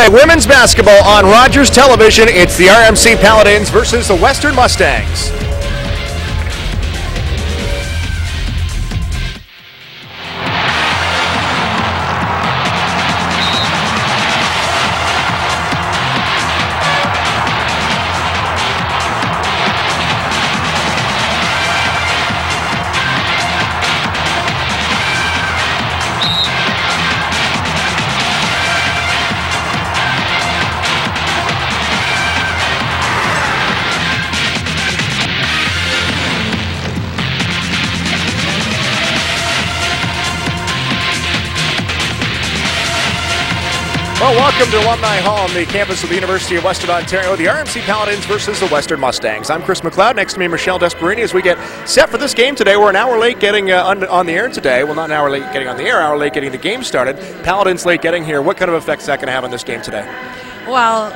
OUA women's basketball on Rogers Television. It's the RMC Paladins versus the Western Mustangs. Well, welcome to Alumni Hall on the campus of the University of Western Ontario. The RMC Paladins versus the Western Mustangs. I'm Chris McLeod. Next to me, Michelle Desperini, as we get set for this game today. We're an hour late getting on the air today. Well, not an hour late getting on the air, hour late getting the game started. Paladins late getting here. What kind of effect is that going to have on this game today? Well,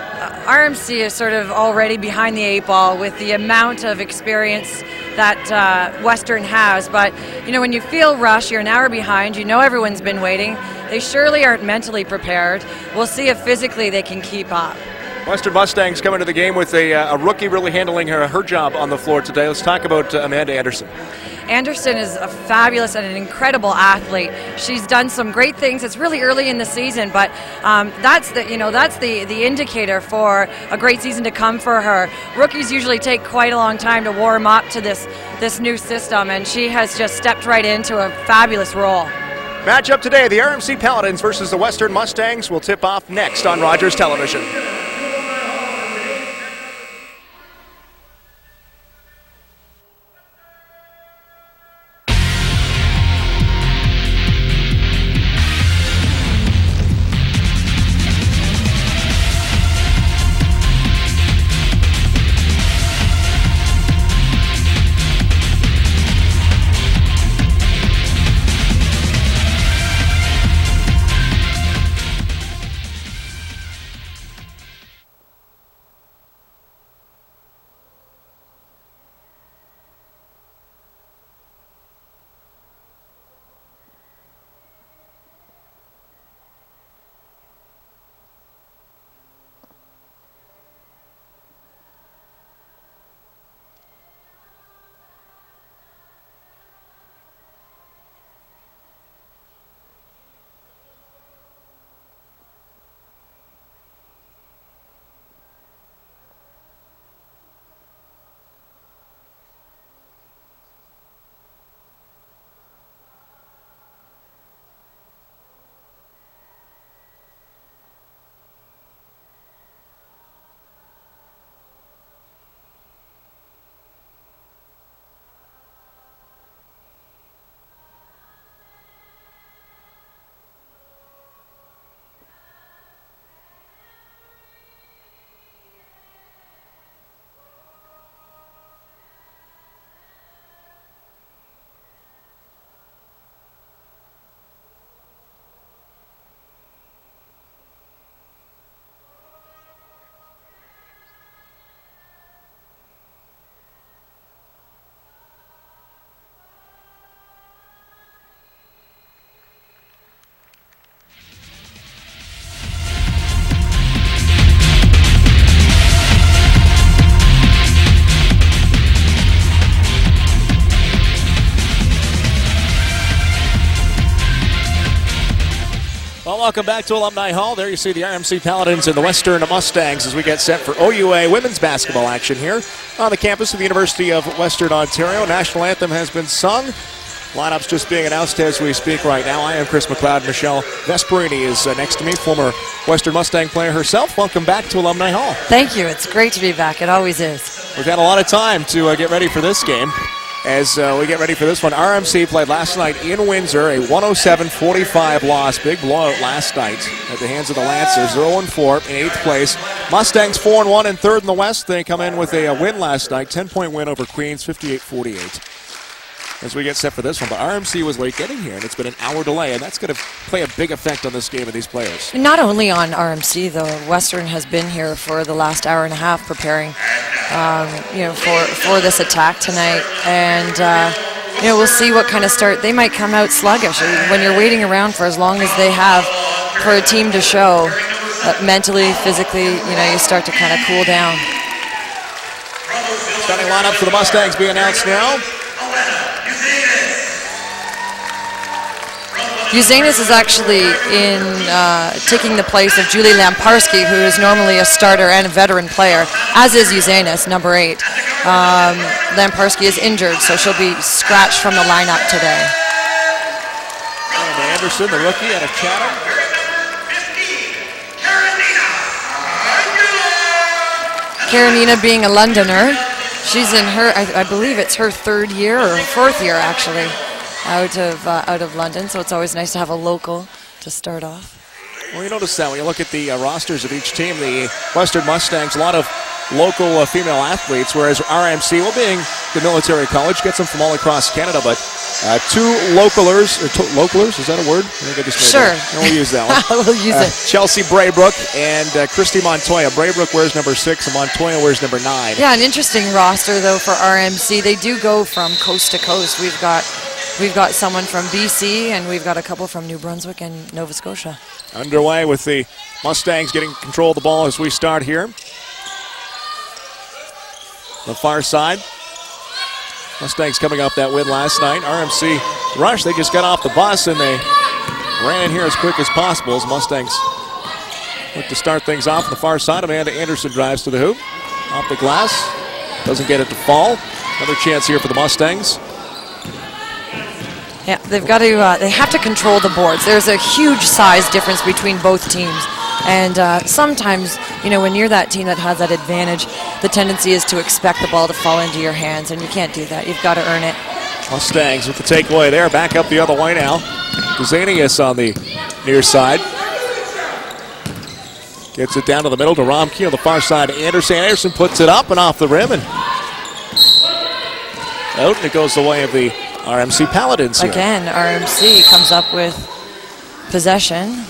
RMC is sort of already behind the eight ball with the amount of experience that Western has. But, you know, when you feel rush, you're an hour behind. You know everyone's been waiting. They surely aren't mentally prepared. We'll see if physically they can keep up. Western Mustangs coming to the game with a rookie really handling her job on the floor today. Let's talk about Amanda Anderson. Anderson is a fabulous and an incredible athlete. She's done some great things. It's really early in the season, but that's the indicator for a great season to come for her. Rookies usually take quite a long time to warm up to this new system, and she has just stepped right into a fabulous role. Matchup today, the RMC Paladins versus the Western Mustangs will tip off next on Rogers Television. Welcome back to Alumni Hall. There you see the RMC Paladins and the Western Mustangs as we get set for OUA women's basketball action here on the campus of the University of Western Ontario. National anthem has been sung. Lineups just being announced as we speak right now. I am Chris McLeod. Michelle Vesperini is next to me, former Western Mustang player herself. Welcome back to Alumni Hall. Thank you. It's great to be back. It always is. We've had a lot of time to get ready for this game. As we get ready for this one, RMC played last night in Windsor, a 107-45 loss. Big blowout last night at the hands of the Lancers. They're 0-4 in 8th place. Mustangs 4-1 and 3rd in the West. They come in with a win last night, 10-point win over Queens, 58-48. As we get set for this one, but RMC was late getting here, and it's been an hour delay, and that's going to play a big effect on this game and these players. Not only on RMC, though. Western has been here for the last hour and a half preparing, for this attack tonight, and we'll see what kind of start. They might come out sluggish when you're waiting around for as long as they have for a team to show. mentally, physically, you start to kind of cool down. Starting lineup for the Mustangs being announced now. Uzanis is actually taking the place of Julie Lamparski, who is normally a starter and a veteran player, as is Uzanis, number 8. Lamparski is injured, so she'll be scratched from the lineup today. And Anderson, the rookie, out of Chatham. Karenina being a Londoner, she's in her, I believe it's her 3rd year or 4th year actually, out of London. So it's always nice to have a local to start off. Well, you notice that when you look at the rosters of each team, the Western Mustangs, a lot of local female athletes, whereas RMC, well, being the military college, gets them from all across Canada, but 2 localers, localers, is that a word? I think I just made sure. That. We'll use that one. We'll use it. Chelsea Braybrook and Christy Montoya. Braybrook wears number 6 and Montoya wears number 9. Yeah, an interesting roster, though, for RMC. They do go from coast to coast. We've got someone from BC, and we've got a couple from New Brunswick and Nova Scotia. Underway with the Mustangs getting control of the ball as we start here. The far side. Mustangs coming off that win last night. RMC rush, they just got off the bus and they ran in here as quick as possible as Mustangs look to start things off on the far side. Amanda Anderson drives to the hoop. Off the glass. Doesn't get it to fall. Another chance here for the Mustangs. Yeah, they've got to. They have to control the boards. There's a huge size difference between both teams, and sometimes, when you're that team that has that advantage, the tendency is to expect the ball to fall into your hands, and you can't do that. You've got to earn it. Mustangs with the takeaway there. Back up the other way now. Zanius on the near side. Gets it down to the middle to Romke on the far side. Anderson. Anderson puts it up and off the rim, and out, and it goes the way of the RMC Paladins here. Again, RMC comes up with possession,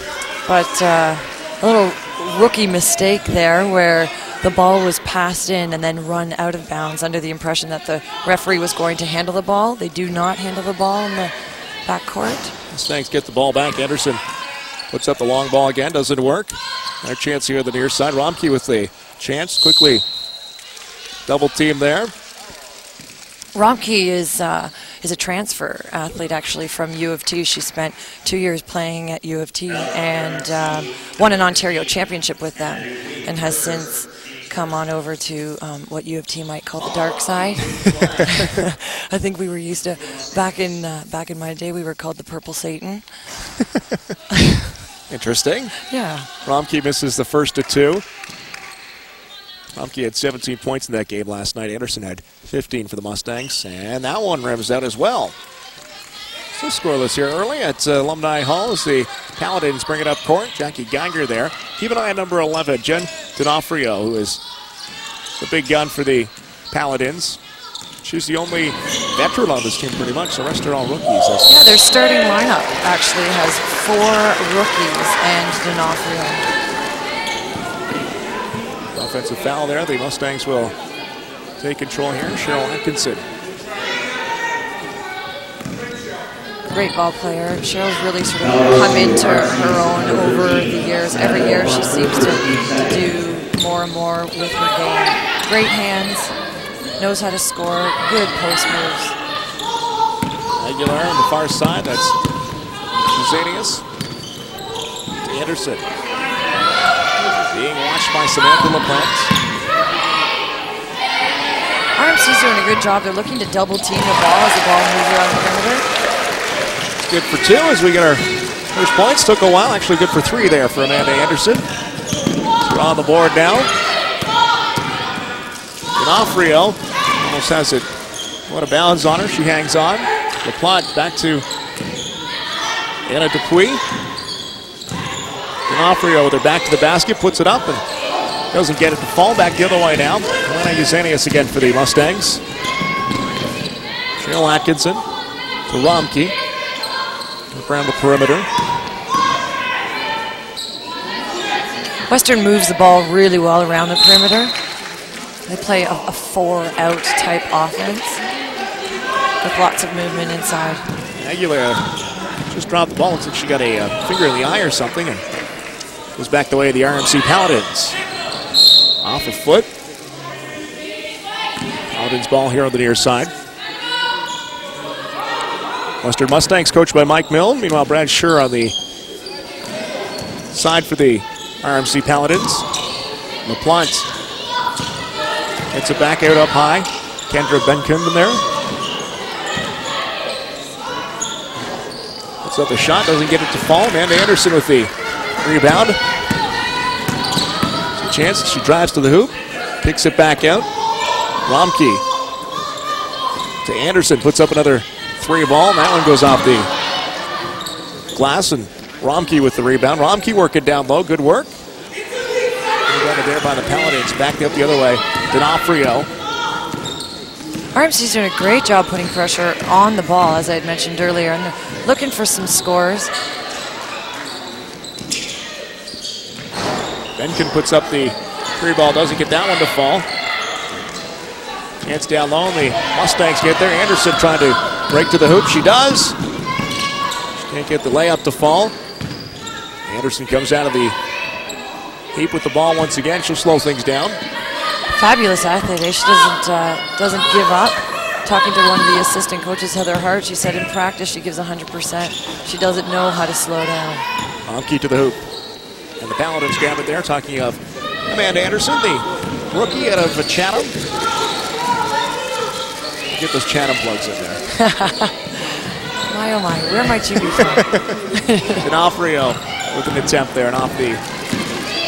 but a little rookie mistake there where the ball was passed in and then run out of bounds under the impression that the referee was going to handle the ball. They do not handle the ball in the backcourt. Mustangs get the ball back. Anderson puts up the long ball again. Doesn't work. Our chance here at the near side. Romke with the chance. Quickly double team there. Romke is a transfer athlete, actually, from U of T. She spent 2 years playing at U of T and won an Ontario championship with them, and has since come on over to what U of T might call the dark side. I think we were used to, back in my day, we were called the Purple Satan. Interesting. Yeah. Romke misses the first of 2. Romke had 17 points in that game last night. Anderson had 15 for the Mustangs, and that one rims out as well. So scoreless here early at Alumni Hall as the Paladins bring it up court. Jackie Geiger there. Keep an eye on number 11, Jen D'Onofrio, who is the big gun for the Paladins. She's the only veteran on this team pretty much. The rest are all rookies. Yeah, their starting lineup actually has 4 rookies and D'Onofrio. Offensive foul there. The Mustangs will take control here. Cheryl Atkinson. Great ball player. Cheryl's really sort of come into her own over the years. Every year she seems to do more and more with her game. Great hands, knows how to score, good post moves. Aguilar on the far side. That's Zanius. To Anderson. Being watched by Samantha LaPlante. RMC's doing a good job. They're looking to double team the ball as the ball moves around the perimeter. Good for 2 as we get our first points. Took a while. Actually good for 3 there for Amanda Anderson. So we're on the board now. D'Onofrio almost has it. What a bounds on her. She hangs on. LaPlante back to Anna Dupuis. D'Onofrio with her back to the basket, puts it up and doesn't get it to fall. Back the other way now. Elena Uzanius again for the Mustangs. Cheryl Atkinson to Romke. Around the perimeter. Western moves the ball really well around the perimeter. They play a 4-out type offense with lots of movement inside. Aguilera just dropped the ball. Looks like she got a finger in the eye or something. And Goes back the way of the RMC Paladins. Off a foot. Paladins ball here on the near side. Western Mustangs coached by Mike Milne. Meanwhile, Brad Schur on the side for the RMC Paladins. LaPlante gets it back out up high. Kendra Benkum there. Puts up the shot, doesn't get it to fall. Amanda Anderson with the rebound. There's a chance, she drives to the hoop. Kicks it back out. Romke to Anderson, puts up another three ball, and that one goes off the glass, and Romke with the rebound. Romke working down low, good work. Rebounded there by the Paladins, backed up the other way. D'Onofrio. RMC's doing a great job putting pressure on the ball, as I had mentioned earlier, and they're looking for some scores. Benkin puts up the three ball, doesn't get that one to fall. Chance down low, and the Mustangs get there. Anderson trying to break to the hoop. She does. She can't get the layup to fall. Anderson comes out of the heap with the ball once again. She'll slow things down. Fabulous athlete. She doesn't give up. Talking to one of the assistant coaches, Heather Hart, she said in practice she gives 100%. She doesn't know how to slow down. Romke to the hoop. And the Paladins grab it there. Talking of Amanda Anderson, the rookie out of Chatham. Get those Chatham plugs in there. My oh my, where might you be from? D'Onofrio with an attempt there and off the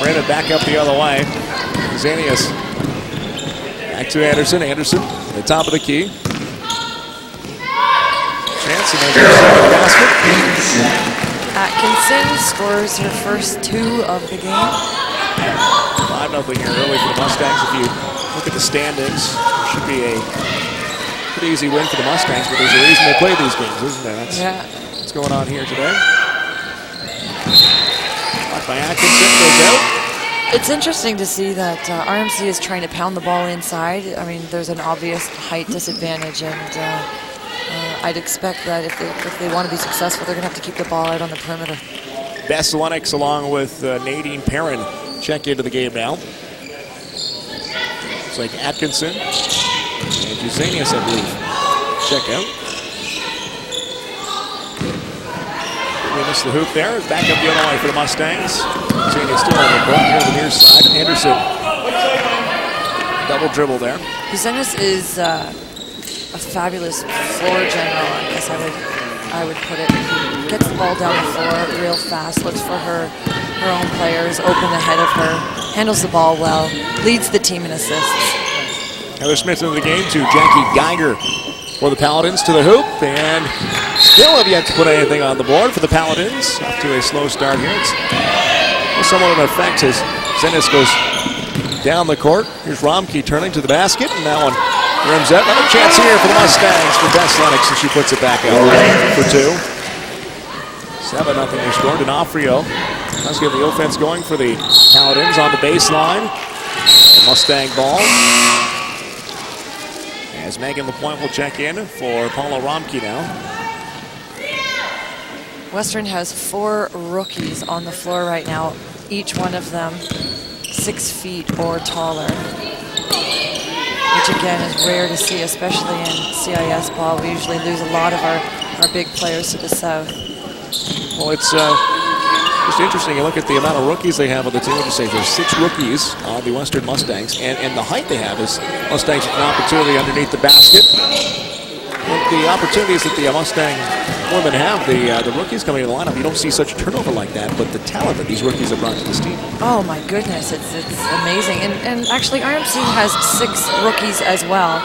rim and back up the other way. Zanius back to Anderson. Anderson at the top of the key. Chance and there's the basket. Atkinson scores her first two of the game. 5-0 here early for the Mustangs. If you look at the standings, it should be a pretty easy win for the Mustangs, but there's a reason they play these games, isn't there? That's what's going on here today. Blocked by Atkinson, goes out. It's interesting to see that RMC is trying to pound the ball inside. I mean, there's an obvious height disadvantage, and I'd expect that if they want to be successful, they're going to have to keep the ball out on the perimeter. Bess Lennox along with Nadine Perrin check into the game now. It's like Atkinson and Juzanius, I believe, check out. We missed the hoop there. Back up the other way for the Mustangs. Juzanius still on the court here on the near side. Anderson, double dribble there. Juzanius is a fabulous floor general, I guess I would put it. Gets the ball down the floor real fast, looks for her own players, open ahead of her, handles the ball well, leads the team in assists. Heather Smith into the game to Jackie Geiger for the Paladins to the hoop, and still have yet to put anything on the board for the Paladins. Off to a slow start here. It's somewhat of an effect as Zenis goes down the court. Here's Romke turning to the basket, and that one rims out. Another chance here for the Mustangs for Bess Lennox, and she puts it back out for two. 7-0 your score. D'Onofrio. Let's get the offense going for the Paladins on the baseline. Mustang ball. As Megan LaPointe will check in for Paula Romke now. Western has 4 rookies on the floor right now, each one of them 6 feet or taller, which again is rare to see, especially in CIS ball. We usually lose a lot of our big players to the south. Well, it's just interesting. You look at the amount of rookies they have on the team. What you say? There's 6 rookies on the Western Mustangs, and the height they have is Mustangs with an opportunity underneath the basket. The opportunities that the Mustang women have, the rookies coming in the lineup, you don't see such turnover like that, but the talent that these rookies have brought to this team. Oh my goodness, it's amazing. And actually RMC has 6 rookies as well.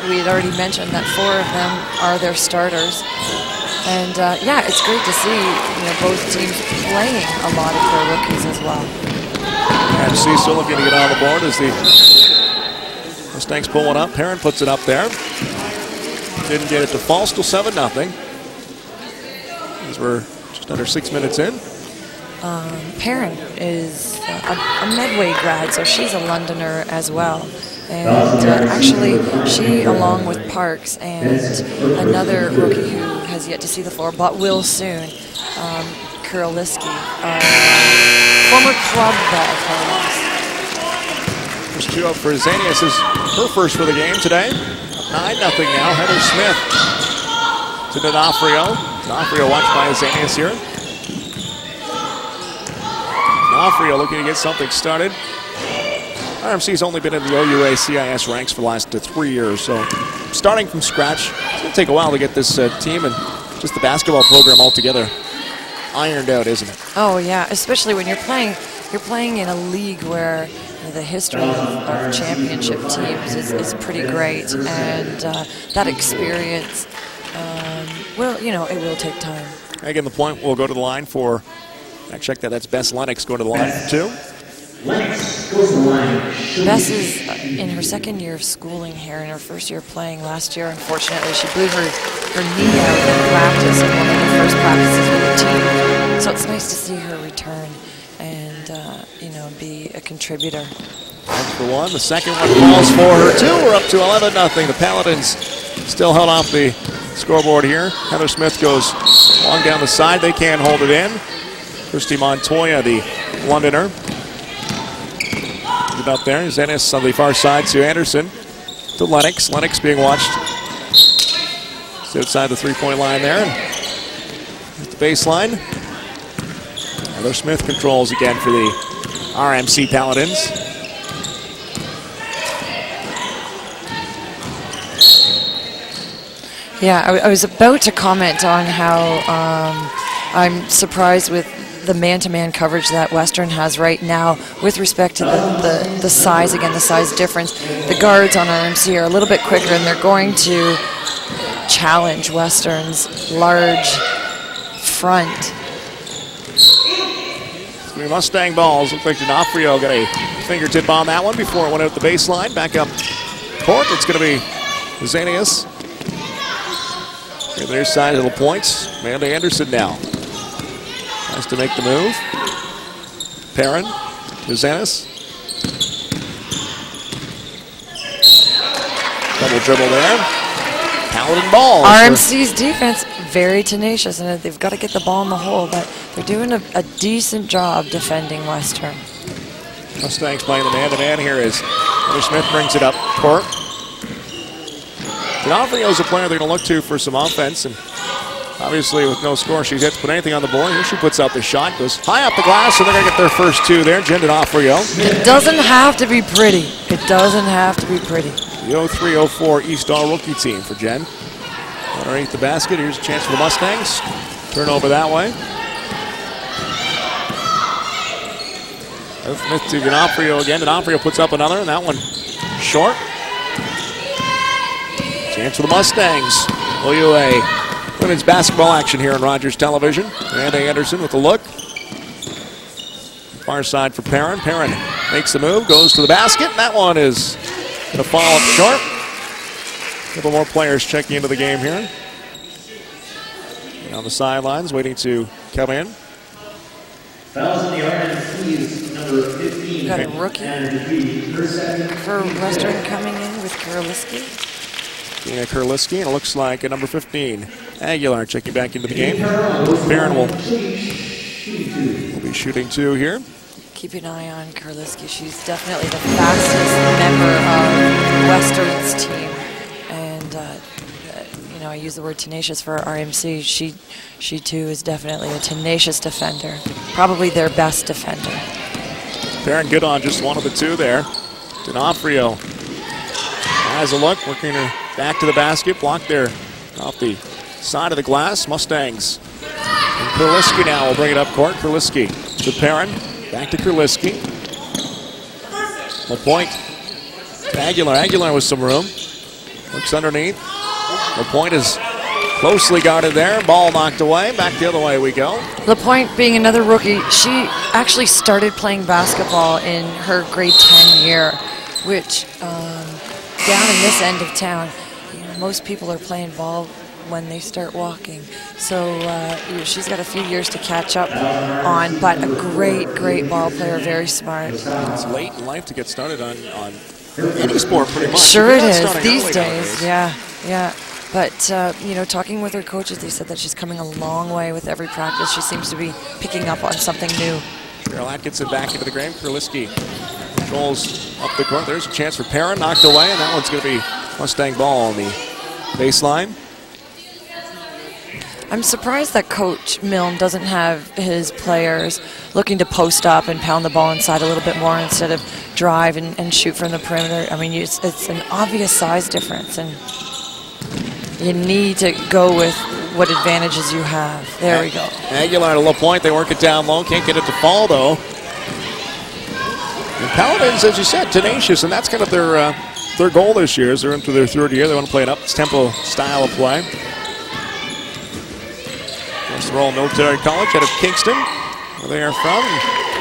We had already mentioned that 4 of them are their starters. And yeah, it's great to see both teams playing a lot of their rookies as well. RMC still looking to get on the board as the Mustangs pull one up. Perrin puts it up there. Didn't get it to fall, still 7-0. As we're just under 6 minutes in. Perrin is a Medway grad, so she's a Londoner as well. And actually, she, along with Parks and another rookie who has yet to see the floor, but will soon, Kuriliski, former club ball players. First two up for Zanius is her first for the game today. 9-0 now. Heather Smith to D'Onofrio. D'Onofrio watched by Zanius here. D'Onofrio looking to get something started. RMC's only been in the OUA CIS ranks for the last 3 years, so starting from scratch, it's going to take a while to get this team and just the basketball program altogether ironed out, isn't it? Oh yeah, especially when you're playing in a league where the history of championship teams is pretty great, and that experience, well, you know, it will take time. Again, the point will go to the line for, I checked that, that's Bess Lennox going to the line for 2. Lennox goes to the line. Bess is in her second year of schooling here, in her first year playing last year. Unfortunately, she blew her knee out in practice in one of the first practices with the team. So it's nice to see her return and, you know, be a contributor. 1 for 1. The second one falls for her, too. We're up to 11-0. The Paladins still held off the scoreboard here. Heather Smith goes long down the side. They can't hold it in. Christy Montoya, the Londoner. Up there. Zenis on the far side to Anderson. To Lennox. Lennox being watched. It's outside the three-point line there. At the baseline. Heather Smith controls again for the RMC Paladins. Yeah, I was about to comment on how I'm surprised with the man-to-man coverage that Western has right now with respect to the size, again, the size difference. The guards on RMC are a little bit quicker, and they're going to challenge Western's large front. Three Mustang balls. Looks like D'Onofrio got a fingertip on that one before it went out the baseline. Back up court. It's going to be Zanius. Their side, little points. Amanda Anderson now. Tries to make the move. Perrin to Zanis. Double dribble there. Paladin ball. RMC's defense, very tenacious, and they've got to get the ball in the hole, but they're doing a decent job defending Western. Mustangs playing the man-to-man here as Heather Smith brings it up court. D'Onofrio's a player they're going to look to for some offense, and obviously with no score, she gets to put anything on the board. Here she puts up the shot, goes high up the glass, and they're going to get their first 2 there. Jen D'Onofrio. It doesn't have to be pretty. It doesn't have to be pretty. The 03-04 East All rookie team for Jen. Underneath the basket, here's a chance for the Mustangs. Turnover that way. Smith to D'Onofrio again. D'Onofrio puts up another, and that one short. Chance for the Mustangs. OUA women's basketball action here on Rogers Television. Amanda Anderson with the look. Far side for Perrin. Perrin makes the move, goes to the basket, and that one is going to fall up short. A couple more players checking into the game here. And on the sidelines, waiting to come in. Fouls in the RMC's number 15. Got a rookie for Western coming in with Karoliski. Dina Kurliski, and it looks like a number 15. Aguilar checking back into the game. Perrin will be shooting 2 here. Keep an eye on Karoliski. She's definitely the fastest member of Western's team. And, you know, I use the word tenacious for RMC. She too is definitely a tenacious defender. Probably their best defender. Perrin good on just one of the 2 there. D'Onofrio has a look, working her back to the basket, blocked there off the side of the glass. Mustangs. And Kurliski now will bring it up court. Kurliski to Perrin. Back to Kurliski. The point to Aguilar. Aguilar with some room. Looks underneath. The point is closely guarded there. Ball knocked away. Back the other way we go. LaPointe being another rookie, she actually started playing basketball in her grade 10 year, which down in this end of town, you know, most people are playing ball when they start walking. So you know, she's got a few years to catch up on, but a great ball player, very smart. It's late in life to get started on any sport pretty much. Sure it is these days, yeah. But, you know, talking with her coaches, they said that she's coming a long way with every practice. She seems to be picking up on something new. Cheryl Atkinson back into the game. Kurliski controls up the court. There's a chance for Perrin, knocked away, and that one's going to be Mustang ball on the baseline. I'm surprised that Coach Milne doesn't have his players looking to post up and pound the ball inside a little bit more instead of drive and shoot from the perimeter. I mean, it's an obvious size difference, and you need to go with what advantages you have. There we go. Aguilar to low point. They work it down low. Can't get it to fall, though. And Paladins, as you said, tenacious, and that's kind of their goal this year. As they're into their third year, they want to play an up-tempo style of play. First of all, Military College out of Kingston, where they are from.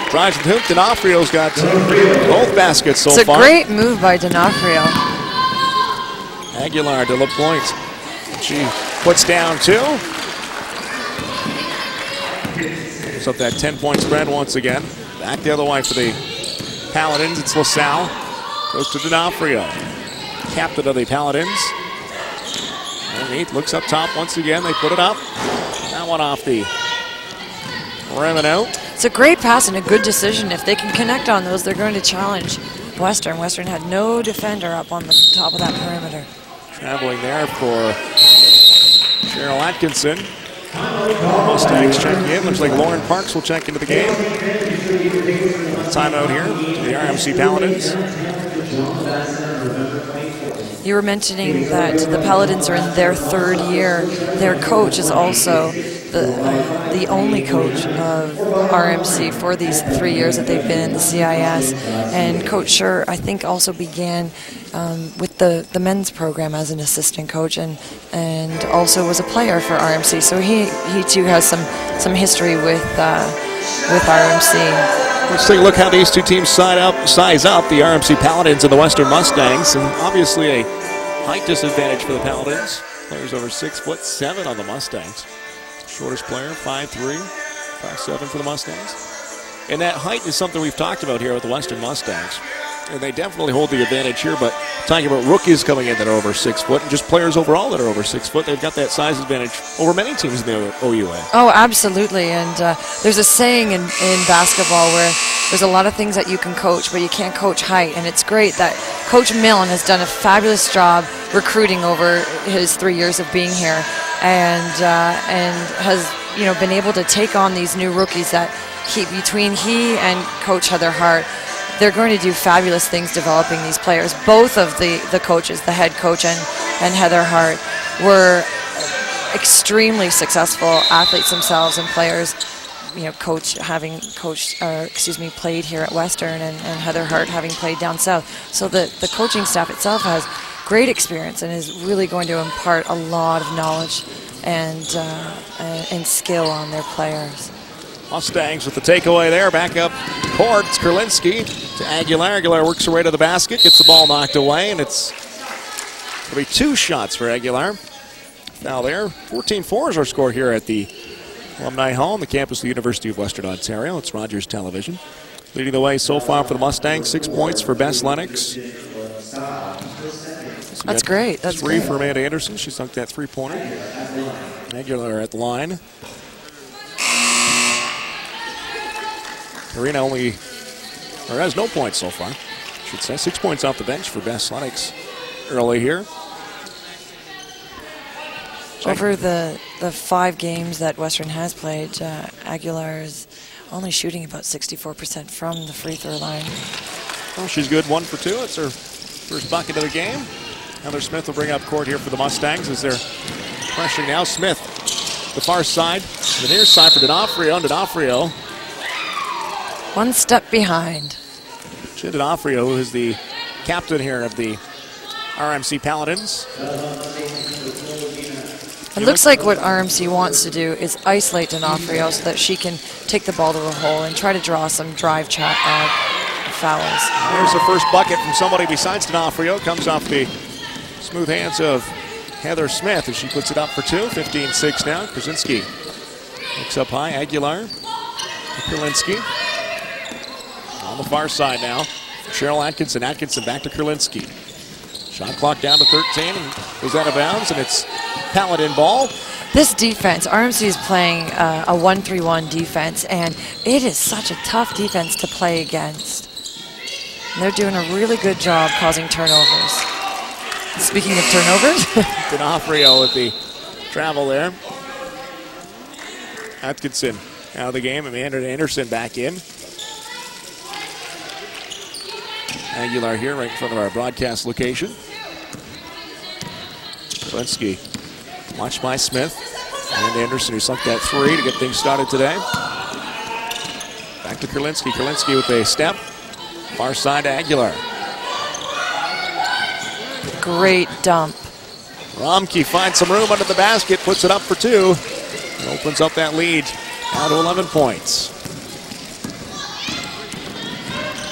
Drives the hoop. D'Onofrio's got both baskets so far. It's a great move by D'Onofrio. Aguilar to low point. She puts down 2. Puts up that 10-point spread once again. Back the other way for the Paladins. It's LaSalle. Goes to D'Onofrio. Captain of the Paladins. Underneath, looks up top once again. They put it up. That one off the rim and out. It's a great pass and a good decision. If they can connect on those, they're going to challenge Western. Western had no defender up on the top of that perimeter. Traveling there for Cheryl Atkinson. Mustangs checking in. Looks like Lauren Parks will check into the game. Timeout here to the RMC Paladins. You were mentioning that the Paladins are in their third year. Their coach is also the only coach of RMC for these 3 years that they've been in the CIS. And Coach Scher, I think, also began with the men's program as an assistant coach and also was a player for RMC. So he too has some history with RMC. Let's take a look how these two teams size up, the RMC Paladins and the Western Mustangs. And obviously a height disadvantage for the Paladins. Players over 6'7" on the Mustangs. Shortest player, 5'3", 5'7" for the Mustangs. And that height is something we've talked about here with the Western Mustangs. And they definitely hold the advantage here, but talking about rookies coming in that are over 6 foot and just players overall that are over 6 foot, they've got that size advantage over many teams in the OUA. Oh, absolutely. And there's a saying in basketball where there's a lot of things that you can coach, but you can't coach height. And it's great that Coach Milne has done a fabulous job recruiting over his 3 years of being here, and has been able to take on these new rookies that between he and Coach Heather Hart, they're going to do fabulous things developing these players. Both of the coaches, the head coach and Heather Hart, were extremely successful athletes themselves and players. Played here at Western, and Heather Hart having played down south. So the coaching staff itself has great experience and is really going to impart a lot of knowledge and skill on their players. Mustangs with the takeaway there. Back up court. It's Kurlinski to Aguilar. Aguilar works her way to the basket, gets the ball knocked away, and it's going to be 2 shots for Aguilar. Now there, 14-4 is our score here at the Alumni Hall on the campus of the University of Western Ontario. It's Rogers Television. Leading the way so far for the Mustangs, 6 points for Bess Lennox. That's great. That's 3 great. for Amanda Anderson. She sunk that 3-pointer. Aguilar at the line. Karina has no points so far. Should say 6 points off the bench for Bess Lennox early here. Over the 5 games that Western has played, Aguilar is only shooting about 64% from the free throw line. Well, she's good, 1 for 2. It's her first bucket of the game. Heather Smith will bring up court here for the Mustangs as they're pressuring now. Smith, the far side, the near side for D'Onofrio. D'Onofrio. 1 step behind. D'Onofrio, who is the captain here of the RMC Paladins. It looks like what RMC wants to do is isolate D'Onofrio so that she can take the ball to the hole and try to draw some drive fouls. There's the first bucket from somebody besides D'Onofrio. Comes off the smooth hands of Heather Smith as she puts it up for 2. 15-6 now. Krasinski looks up high. Aguilar. Kurlinski. On the far side now. Cheryl Atkinson. Atkinson back to Kurlinski. Shot clock down to 13 and goes out of bounds, and it's Paladin ball. This defense, RMC is playing a 1-3-1 defense, and it is such a tough defense to play against. And they're doing a really good job causing turnovers. Speaking of turnovers, D'Onofrio with the travel there. Atkinson out of the game, Amanda Anderson back in. Aguilar here right in front of our broadcast location. Klinsky watched by Smith. And Anderson, who sunk that three to get things started today. Back to Kurlinski. Kurlinski with a step. Far side to Aguilar. great dump. Romke finds some room under the basket, puts it up for two, and opens up that lead now to 11 points.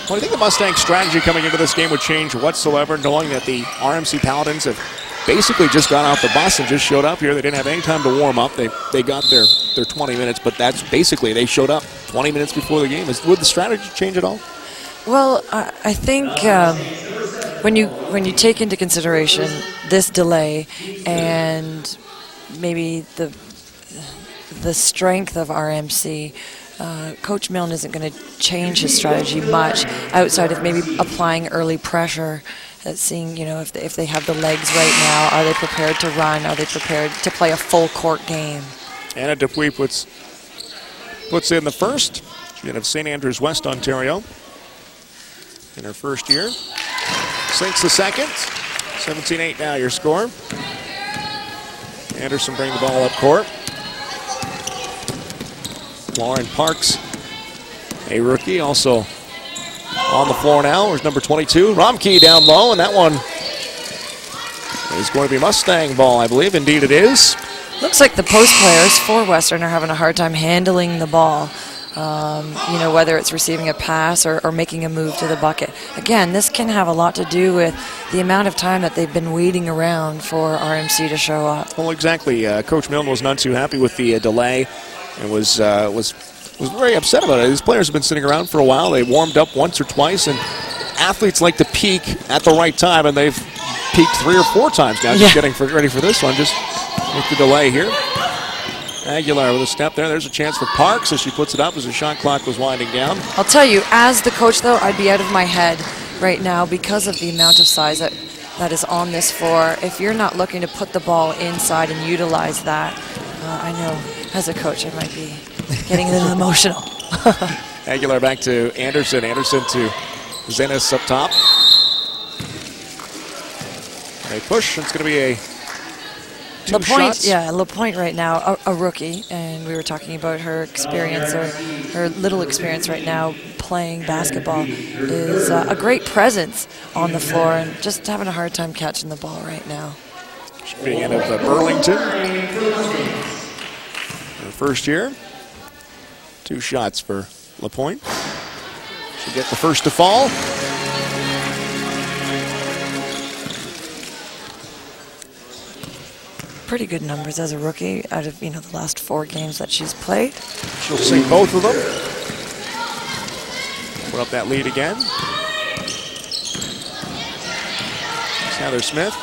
Well, I think the Mustang strategy coming into this game would change whatsoever, knowing that the RMC Paladins have basically just got off the bus and just showed up here. They didn't have any time to warm up. They got their 20 minutes, but that's basically, they showed up 20 minutes before the game. Would the strategy change at all? Well, I think when you take into consideration this delay and maybe the strength of RMC, Coach Milne isn't going to change his strategy much outside of maybe applying early pressure, seeing, you know, if they have the legs right now, are they prepared to run, are they prepared to play a full court game. Anna Dupuis puts in the first. She's out of St. Andrews West, Ontario, in her first year. Sinks the second. 17-8 now your score. Anderson bring the ball up court. Lauren Parks, a rookie, also on the floor now. Where's number 22? Romke down low, and that one is going to be Mustang ball, I believe. Indeed it is. Looks like the post players for Western are having a hard time handling the ball. You know, whether it's receiving a pass or making a move to the bucket. Again, this can have a lot to do with the amount of time that they've been waiting around for RMC to show up. Well, exactly. Coach Milne was not too happy with the delay and was very upset about it. These players have been sitting around for a while. They warmed up once or twice, and athletes like to peak at the right time, and they've peaked 3 or 4 times now, just getting ready for this one, just with the delay here. Aguilar with a step there. There's a chance for Parks as she puts it up as the shot clock was winding down. I'll tell you, as the coach, though, I'd be out of my head right now because of the amount of size that is on this floor. If you're not looking to put the ball inside and utilize that, I know as a coach I might be getting a little emotional. Aguilar back to Anderson. Anderson to Zenas up top. They push. It's going to be a LaPointe, yeah, LaPointe right now, a rookie, and we were talking about her experience, or her little experience right now playing basketball, is a great presence on the floor and just having a hard time catching the ball right now. She's being out of Burlington. Her first year. 2 shots for LaPointe. She'll get the first to fall. Pretty good numbers as a rookie out of, you know, the last 4 games that she's played. She'll sink both of them. Put up that lead again. Heather Smith.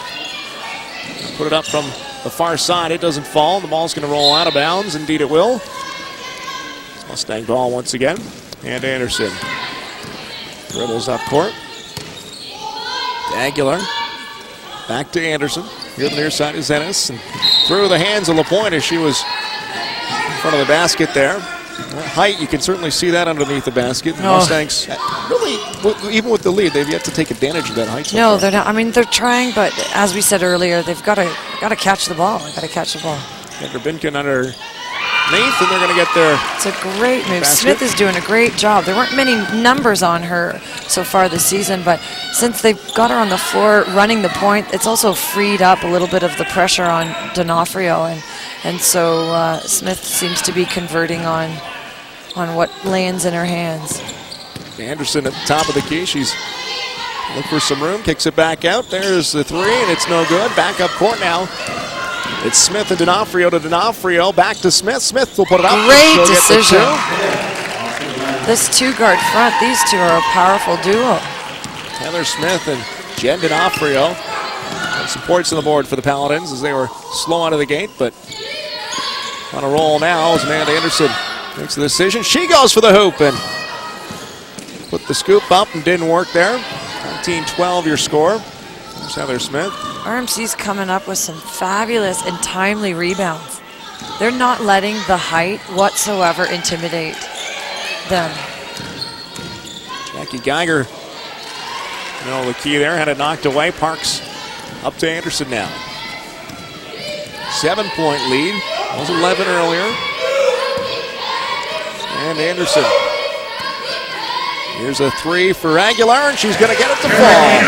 Put it up from the far side. It doesn't fall. The ball's going to roll out of bounds. Indeed it will. It's Mustang ball once again. And Anderson dribbles up court. Aguilar. Back to Anderson. Here on the near side is Ennis, and through the hands of LaPointe as she was in front of the basket there. Height, you can certainly see that underneath the basket. The Mustangs, really, even with the lead, they've yet to take advantage of that height. No, they're not. I mean, they're trying, but as we said earlier, they've got to catch the ball. They've got to catch the ball. Andrew Binkin underneath, and they're going to get there. It's a great move. Basket. Smith is doing a great job. There weren't many numbers on her so far this season, but since they've got her on the floor running the point, it's also freed up a little bit of the pressure on D'Onofrio, and so Smith seems to be converting on what lands in her hands. Anderson at the top of the key. She's looking for some room, kicks it back out. There's the 3, and it's no good. Back up court now. It's Smith and D'Onofrio to D'Onofrio. Back to Smith. Smith will put it up. Great decision. This 2-guard front, these two are a powerful duo. Heather Smith and Jen D'Onofrio. Some points on the board for the Paladins as they were slow out of the gate, but On a roll now as Amanda Anderson makes the decision. She goes for the hoop and put the scoop up and didn't work there. 19-12 your score. There's Heather Smith. RMC's coming up with some fabulous and timely rebounds. They're not letting the height whatsoever intimidate them. Jackie Geiger, middle of the key there, had it knocked away. Parks up to Anderson now. 7-point lead. It was 11 earlier. And Anderson. Here's a three for Aguilar, and she's going to get it to fall.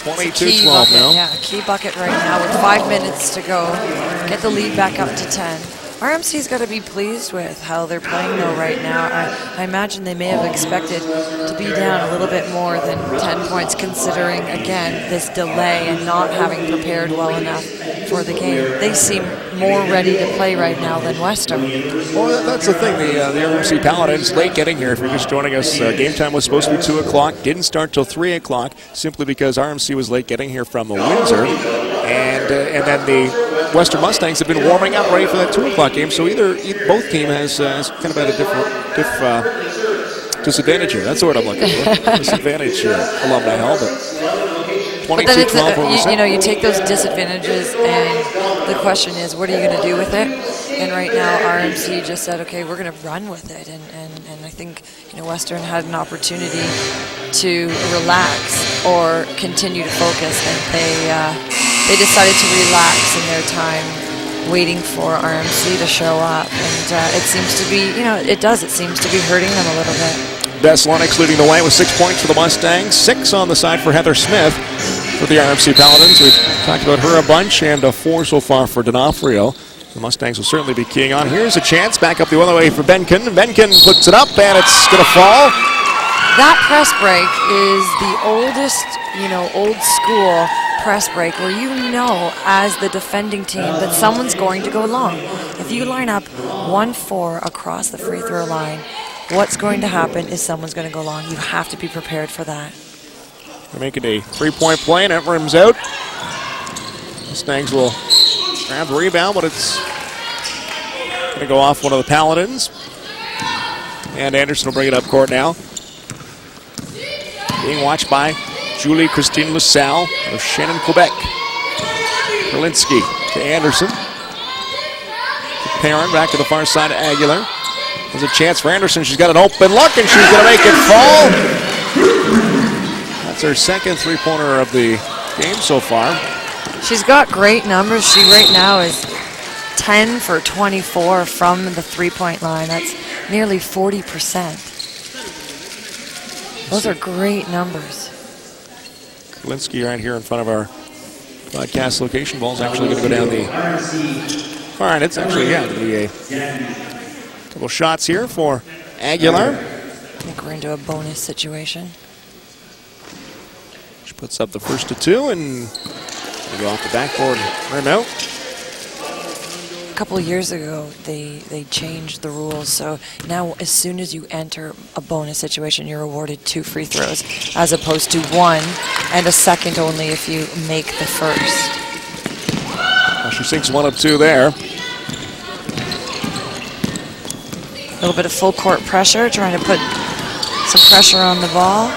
22-12 now. Yeah, a key bucket right now with 5 minutes to go. Get the lead back up to 10. RMC's got to be pleased with how they're playing though right now. I imagine they may have expected to be down a little bit more than 10 points considering, again, this delay and not having prepared well enough for the game. They seem more ready to play right now than Western. Well, that's the thing. The RMC Paladins late getting here. If you're just joining us, game time was supposed to be 2 o'clock. Didn't start till 3 o'clock simply because RMC was late getting here from Windsor. And then the Western Mustangs have been warming up ready for that 2 o'clock game. So both team has kind of had a different disadvantage here. That's the word I'm looking for. Disadvantage alumni hall, but then it's you take those disadvantages, and the question is, what are you going to do with it? And right now, RMC just said, okay, we're going to run with it, and I think Western had an opportunity to relax or continue to focus, and they decided to relax in their time, waiting for RMC to show up, and it seems to be, it seems to be hurting them a little bit. Bess Lennox leading the way with 6 points for the Mustangs, 6 on the side for Heather Smith for the RMC Paladins. We've talked about her a bunch, and 4 so far for D'Onofrio. The Mustangs will certainly be keying on. Here's a chance, back up the other way for Benkin. Benkin puts it up, and it's going to fall. That press break is the oldest, old school press break where as the defending team that someone's going to go long. If you line up 1-4 across the free throw line, what's going to happen is someone's going to go long. You have to be prepared for that. They're making a 3-point play, and it rims out. Mustangs will grab the rebound, but it's going to go off one of the Paladins. And Anderson will bring it up court now. Being watched by Julie Christine LaSalle of Shannon, Quebec. Kerlinski to Anderson. Perrin back to the far side of Aguilar. There's a chance for Anderson. She's got an open look, and she's going to make it fall. That's her second three-pointer of the game so far. She's got great numbers. She right now is 10 for 24 from the three-point line. That's nearly 40%. Those are great numbers. Kerlinski right here in front of our broadcast location. Ball's actually going to go down the far end. It's actually, going to be a couple shots here for Aguilar. I think we're into a bonus situation. She puts up the first of 2 and go off the backboard. Rim out. A couple of years ago, they changed the rules, so now as soon as you enter a bonus situation, you're awarded 2 free throws, as opposed to 1 and a second only if you make the first. Well, she sinks 1 of 2 there. A little bit of full court pressure, trying to put some pressure on the ball.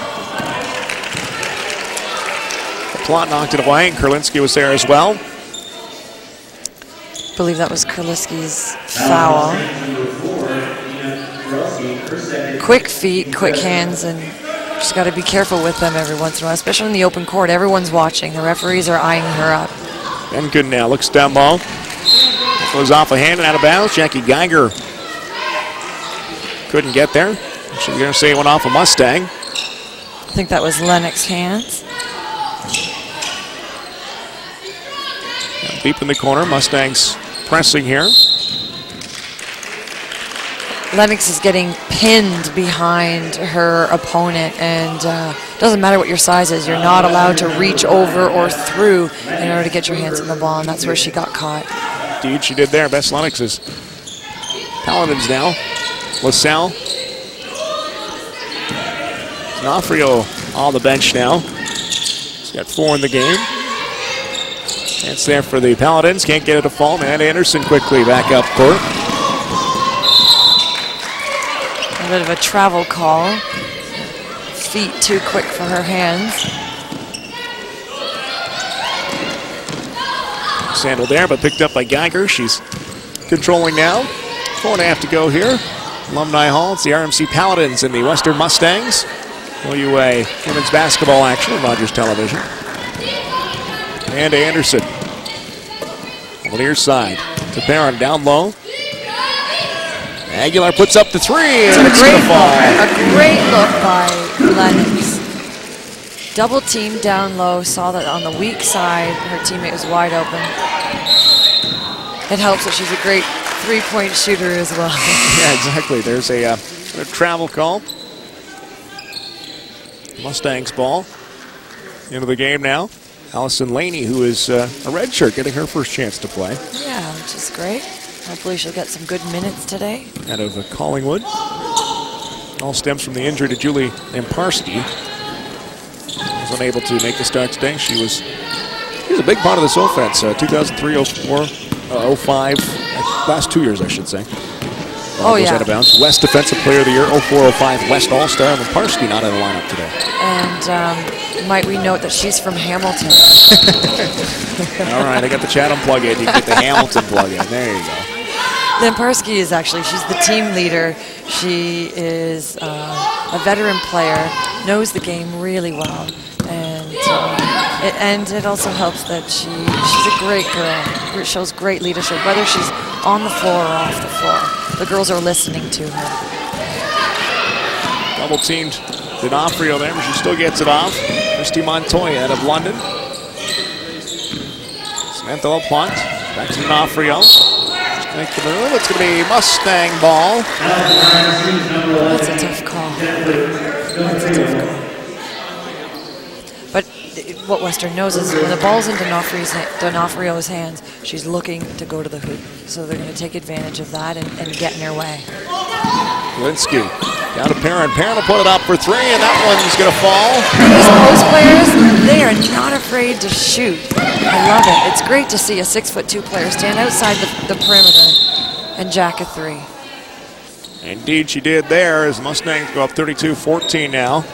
The plot knocked it away, and Kerlinski was there as well. I believe that was Kerlinski's foul. Quick feet, quick hands, and just got to be careful with them every once in a while, especially in the open court. Everyone's watching. The referees are eyeing her up. Benkin now looks down ball. Goes off a hand and out of bounds. Jackie Geiger couldn't get there. She's going to say it went off a Mustang. I think that was Lennox's hands. Deep in the corner, Mustangs pressing here. Lennox is getting pinned behind her opponent, and doesn't matter what your size is, you're not allowed to reach over or through in order to get your hands on the ball, and that's where she got caught. Indeed, she did there. Bess Lennox's Paladins now. LaSalle. D'Onofrio on the bench now. She's got 4 in the game. It's there for the Paladins. Can't get it to fall. And Anderson quickly back up court. A bit of a travel call. Feet too quick for her hands. Sandal there, but picked up by Geiger. She's controlling now. 4.5 to go here. Alumni Hall. It's the RMC Paladins and the Western Mustangs. OUA women's basketball action on Rogers Television. And Anderson on the near side to Perrin down low. Aguilar puts up the three, and it's going to fall. A great look by Lennox. Double team down low, saw that on the weak side, her teammate was wide open. It helps that she's a great three-point shooter as well. Yeah, exactly. There's a travel call. Mustangs ball into the game now. Allison Laney, who is a redshirt, getting her first chance to play. Yeah, which is great. Hopefully she'll get some good minutes today. Out of Collingwood. All stems from the injury to Julie Amparski. Was unable to make the start today. She was a big part of this offense. 2003, 04, 05, last 2 years, I should say. Goes out of bounds. West Defensive Player of the Year, 04-05 West All-Star. And Amparski not in the lineup today. And might we note that she's from Hamilton. All right, I got the Chatham plug-in. You can get the Hamilton plug-in. There you go. Lamparski is actually, she's the team leader. She is a veteran player, knows the game really well. And it also helps that she's a great girl. Shows great leadership, whether she's on the floor or off the floor. The girls are listening to her. Double teamed D'Onofrio there, but she still gets it off. Christy Montoya out of London. Samantha LaPlante back to D'Onofrio. Make the move. It's going to be Mustang ball. That's a tough call. That's a tough call. But what Western knows is when the ball's in D'Onofrio's hands, she's looking to go to the hoop. So they're going to take advantage of that and get in her way. Linsky down to Perrin. Perrin will put it up for three, and that one's going to fall. These post players, they are not afraid to shoot. I love it. It's great to see a 6'2" player stand outside the perimeter and jack a three. Indeed, she did there as the Mustangs go up 32-14 now.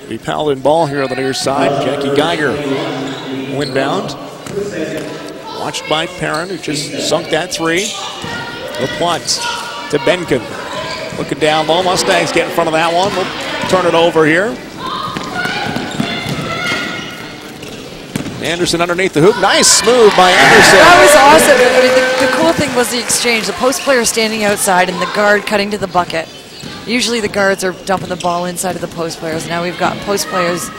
The Paladin ball here on the near side. Jackie Geiger, windbound. Watched by Perrin, who just sunk that three. LaPlante to Benkin. Looking down low. Mustangs get in front of that one. We'll turn it over here. Anderson underneath the hoop. Nice move by Anderson. That was awesome. I mean, the cool thing was the exchange. The post player standing outside and the guard cutting to the bucket. Usually the guards are dumping the ball inside of the post players. Now we've got post players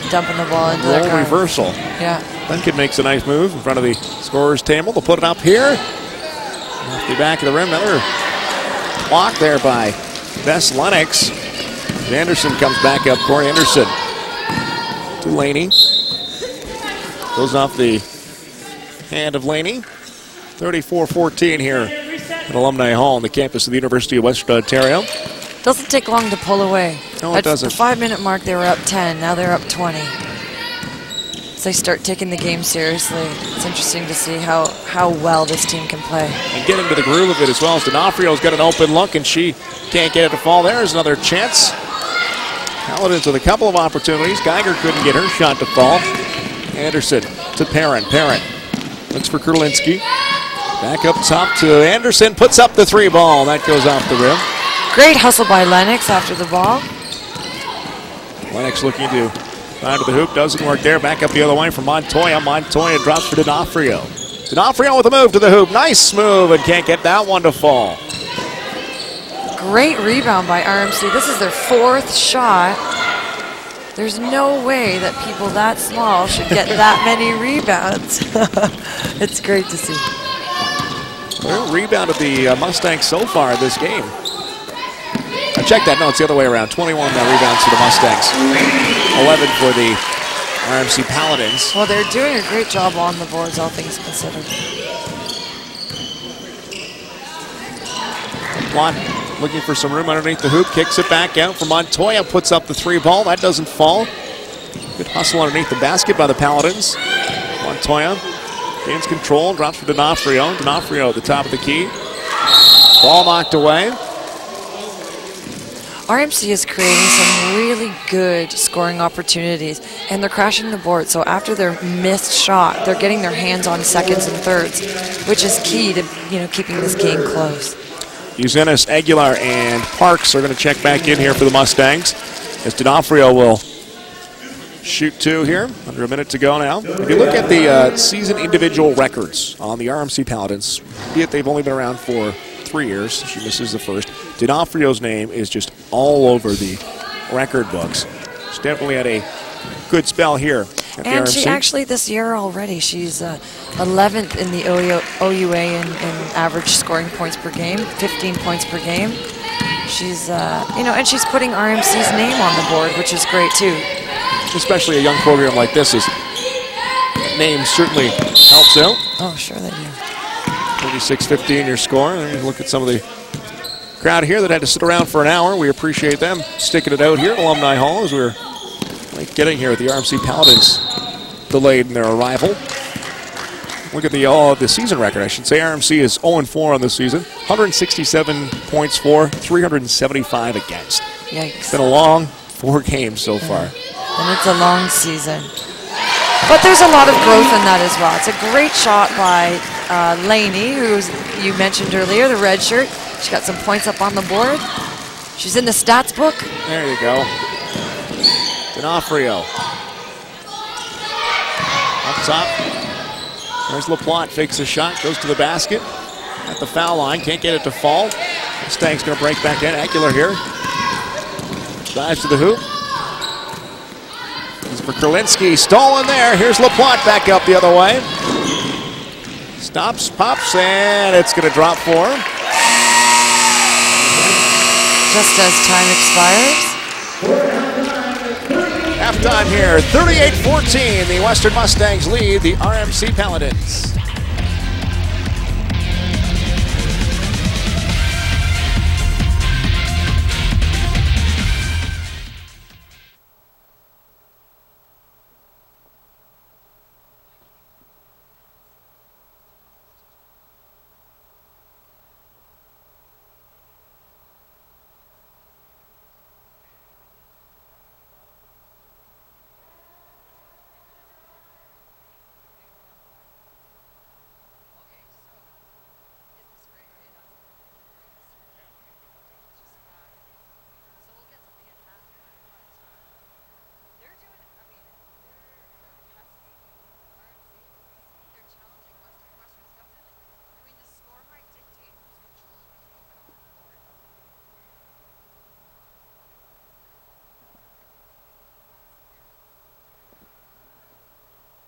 dumping the ball into their guard. Reversal. Yeah. Benkin makes a nice move in front of the scorer's table. They'll put it up here. Off the back of the rim. Another block there by Bess Lennox. Anderson comes back up. Corey Anderson to Laney. Goes off the hand of Laney. 34-14 here at Alumni Hall on the campus of the University of Western Ontario. Doesn't take long to pull away. No, it doesn't. At the 5-minute mark, they were up 10. Now they're up 20. As they start taking the game seriously, it's interesting to see how well this team can play. And get into the groove of it as well as D'Onofrio's got an open look and she can't get it to fall. There's another chance. Paladins with a couple of opportunities. Geiger couldn't get her shot to fall. Anderson to Perrin. Perrin looks for Kurlinski. Back up top to Anderson. Puts up the three ball. That goes off the rim. Great hustle by Lennox after the ball. Lennox looking to find the hoop. Doesn't work there. Back up the other way for Montoya. Montoya drops for D'Onofrio. D'Onofrio with a move to the hoop. Nice move and can't get that one to fall. Great rebound by RMC. This is their fourth shot. There's no way that people that small should get that many rebounds. It's great to see. Well, rebounded the Mustangs so far this game. I checked that. No, it's the other way around. 21 rebounds for the Mustangs. 11 for the RMC Paladins. Well, they're doing a great job on the boards, all things considered. Plot looking for some room underneath the hoop. Kicks it back out for Montoya. Puts up the three ball. That doesn't fall. Good hustle underneath the basket by the Paladins. Montoya gains control, drops for D'Onofrio. D'Onofrio at the top of the key. Ball knocked away. RMC is creating some really good scoring opportunities, and they're crashing the board. So after their missed shot, they're getting their hands on seconds and thirds, which is key to keeping this game close. Uzenis, Aguilar, and Parks are going to check back in here for the Mustangs, as D'Onofrio will shoot two here. Under a minute to go now. If you look at the season individual records on the RMC Paladins, be it they've only been around for 3 years. She misses the first. D'Onofrio's name is just all over the record books. She's definitely had a good spell here at the And RMC. she actually this year already, she's 11th in the OUA in average scoring points per game, 15 points per game. She's, and she's putting RMC's name on the board, which is great too. Especially a young program like this, is name certainly helps out. Oh, sure they do. 36-15 your score. And you look at some of the crowd here that had to sit around for an hour. We appreciate them sticking it out here at Alumni Hall as we were getting here at the RMC Paladins, delayed in their arrival. Look at the season record, I should say. RMC is 0-4 on this season. 167 points for, 375 against. Yikes. It's been a long 4 games so far. And it's a long season. But there's a lot of growth in that as well. It's a great shot by Laney, who you mentioned earlier, the red shirt. She got some points up on the board. She's in the stats book. There you go. D'Onofrio. Up top. There's LaPlante, fakes a shot, goes to the basket. At the foul line, can't get it to fall. Mustang's going to break back in. Aguilar here. Dives to the hoop. This is for Kurlinski. Stolen there. Here's LaPlante back up the other way. Stops, pops, and it's going to drop for him. Just as time expires. Halftime here, 38-14. The Western Mustangs lead the RMC Paladins.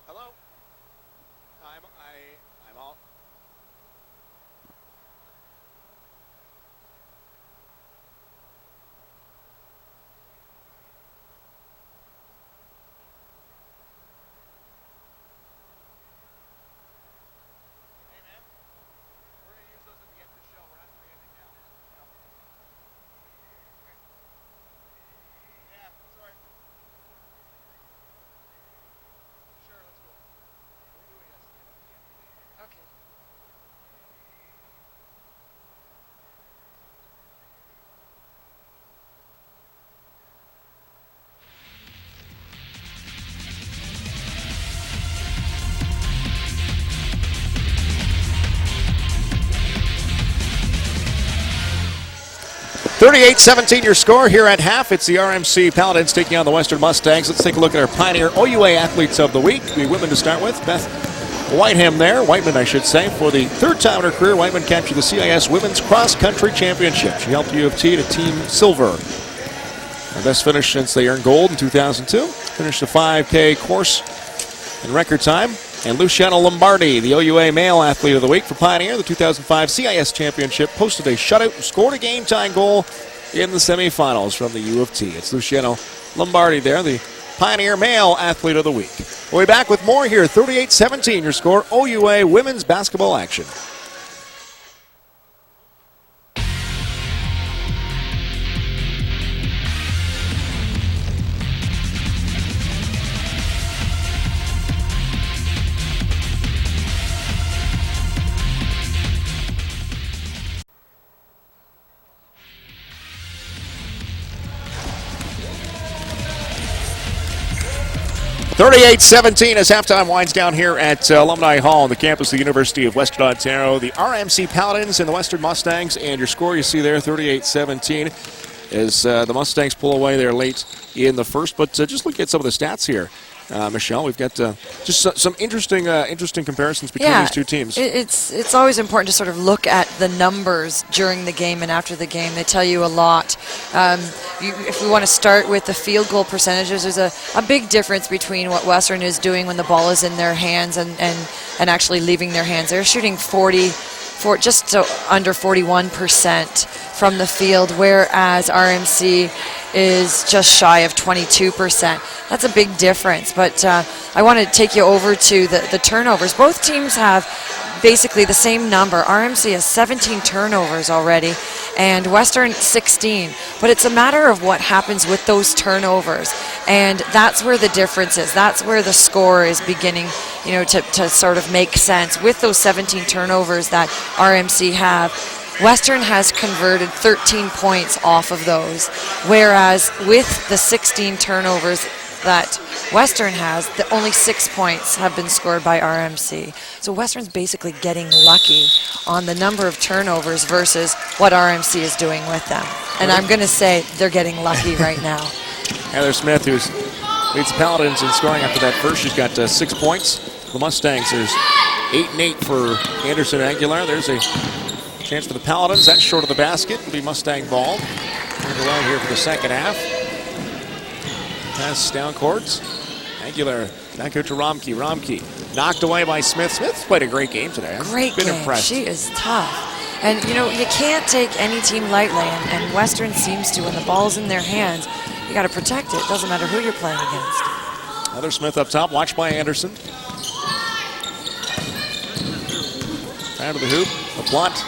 Hello? I'm all. Hey man, we're gonna use those at the end of the show. We're not doing anything now. Yeah, sorry. Sure, let's go. We're doing this. Okay. $38-17 your score here at half. It's the RMC Paladins taking on the Western Mustangs. Let's take a look at our Pioneer OUA Athletes of the Week. The women to start with. Beth Whiteman, I should say. For the third time in her career, Whiteman captured the CIS Women's Cross Country Championship. She helped U of T to Team Silver. Her best finish since they earned gold in 2002. Finished the 5K course in record time. And Luciano Lombardi, the OUA Male Athlete of the Week for Pioneer, the 2005 CIS Championship, posted a shutout and scored a game-tying goal in the semifinals from the U of T. It's Luciano Lombardi there, the Pioneer Male Athlete of the Week. We'll be back with more here, 38-17 your score, OUA Women's Basketball action. 38-17 as halftime winds down here at Alumni Hall on the campus of the University of Western Ontario. The RMC Paladins and the Western Mustangs, and your score you see there, 38-17, as the Mustangs pull away there late in the first. But just look at some of the stats here. Michelle, we've got just some interesting comparisons between these two teams. It's always important to sort of look at the numbers during the game and after the game. They tell you a lot. If we want to start with the field goal percentages, there's a big difference between what Western is doing when the ball is in their hands and actually leaving their hands. They're shooting just under 41% from the field, whereas RMC is just shy of 22%. That's a big difference, but I want to take you over to the turnovers. Both teams have basically the same number. RMC has 17 turnovers already, and Western 16. But it's a matter of what happens with those turnovers, and that's where the difference is. That's where the score is beginning, to sort of make sense. With those 17 turnovers that RMC have, Western has converted 13 points off of those, whereas with the 16 turnovers that Western has, only 6 points have been scored by RMC. So Western's basically getting lucky on the number of turnovers versus what RMC is doing with them. And I'm going to say they're getting lucky right now. Heather Smith, who leads the Paladins in scoring after that first, she's got 6 points. The Mustangs, there's 8 and 8 for Anderson Aguilar. There's a chance for the Paladins. That's short of the basket. It'll be Mustang ball. Underway here for the second half. Pass down courts. Aguilar back out to Romke. Romke knocked away by Smith. Smith's played a great game today. Great game. Impressed. She is tough. And, you can't take any team lightly, and Western seems to. When the ball's in their hands, you got to protect it. Doesn't matter who you're playing against. Heather Smith up top, watched by Anderson. Down to the hoop. LaPlante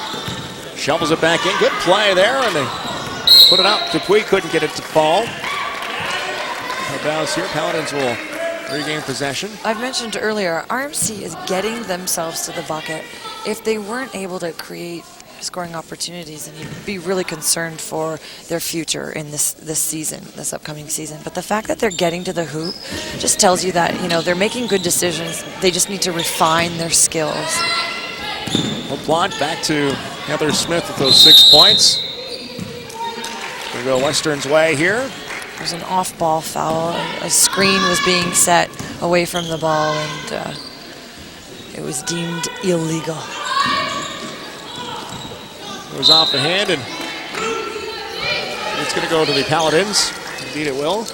shovels it back in. Good play there, and they put it out. Dupuis couldn't get it to fall. No bounce here. Paladins will regain possession. I've mentioned earlier, RMC is getting themselves to the bucket. If they weren't able to create scoring opportunities, and you'd be really concerned for their future in this upcoming season. But the fact that they're getting to the hoop just tells you that, they're making good decisions. They just need to refine their skills. LaPlante back to Heather Smith with those 6 points. Gonna go Western's way here. There's an off-ball foul. A screen was being set away from the ball, and it was deemed illegal. It was off the hand, and it's going to go to the Paladins. Indeed it will.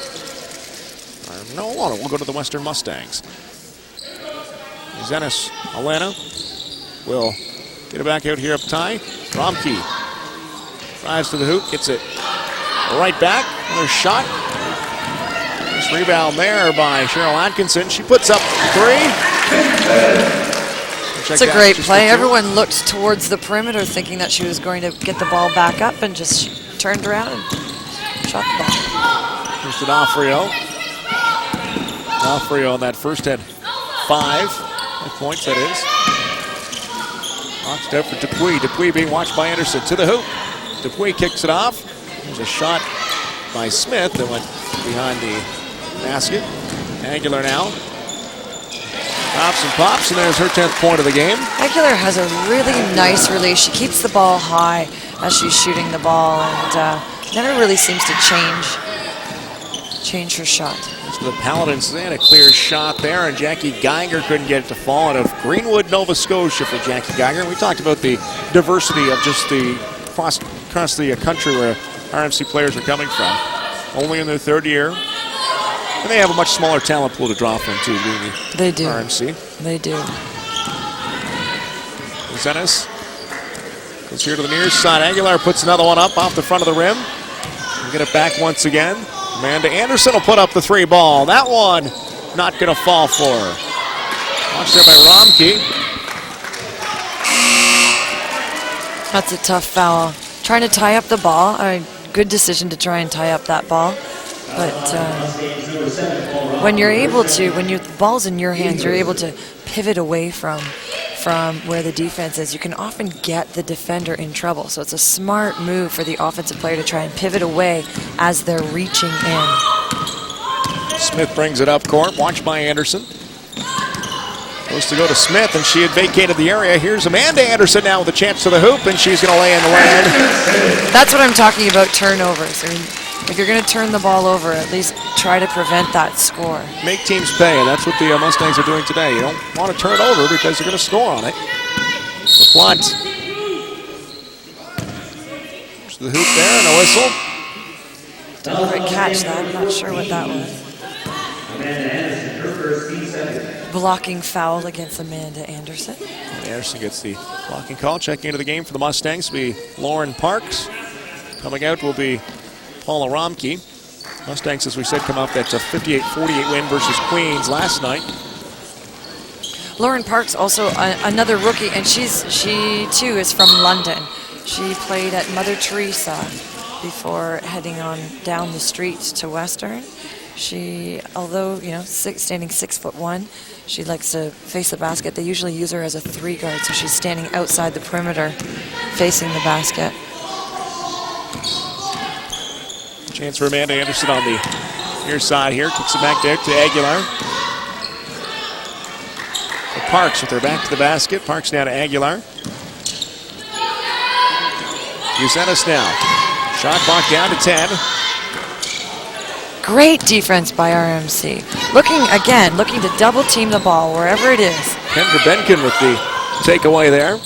No, we'll go to the Western Mustangs. Zenas Alana will get it back out here up tie. Romke drives to the hoop, gets it right back. Another shot. Nice rebound there by Cheryl Atkinson. She puts up 3. It's a great play. Everyone looked towards the perimeter thinking that she was going to get the ball back up, and just turned around and shot the ball. Here's to D'Offrio. D'Offrio on that first had 5 points, that is. Boxed out for Dupuis. Dupuis being watched by Anderson. To the hoop. Dupuis kicks it off. There's a shot by Smith that went behind the basket. Aguilar now. Pops and pops, and there's her 10th point of the game. Aguilar has a really nice release. She keeps the ball high as she's shooting the ball, and never really seems to change her shot. So the Paladins, they had a clear shot there, and Jackie Geiger couldn't get it to fall. Out of Greenwood, Nova Scotia for Jackie Geiger. We talked about the diversity of just the across the country where RMC players are coming from. Only in their 3rd year. And they have a much smaller talent pool to draw from, too, really. They do. RMC. They do. Zenas goes here to the near side. Aguilar puts another one up off the front of the rim. We'll get it back once again. Amanda Anderson will put up the 3 ball. That one not going to fall for her. Watched there by Romke. That's a tough foul. Trying to tie up the ball. Good decision to try and tie up that ball. But when you're able to, when the ball's in your hands, you're able to pivot away from where the defense is. You can often get the defender in trouble. So it's a smart move for the offensive player to try and pivot away as they're reaching in. Smith brings it up court, watched by Anderson. Supposed to go to Smith, and she had vacated the area. Here's Amanda Anderson now with a chance to the hoop, and she's going to lay in the lane. That's what I'm talking about, turnovers. I mean, if you're going to turn the ball over, at least try to prevent that score. Make teams pay, and that's what the Mustangs are doing today. You don't want to turn it over because you're going to score on it. The blunt. There's the hoop there, and a whistle. Didn't quite catch that. I'm not sure what that was. Amanda Anderson, her first team second. Blocking foul against Amanda Anderson. Anderson gets the blocking call. Checking into the game for the Mustangs will be Lauren Parks. Coming out will be Paula Romke. Mustangs, as we said, come off that 58-48 win versus Queens last night. Lauren Parks, also another rookie, and she too is from London. She played at Mother Teresa before heading on down the street to Western. She, although, you know, standing 6'1", she likes to face the basket. They usually use her as a 3 guard, so she's standing outside the perimeter facing the basket. Chance for Amanda Anderson on the near side here. Kicks it back there to Aguilar. For Parks with her back to the basket. Parks now to Aguilar. Usenis now. Shot clock down to 10. Great defense by RMC. Looking to double team the ball wherever it is. Kendra Benkin with the takeaway there.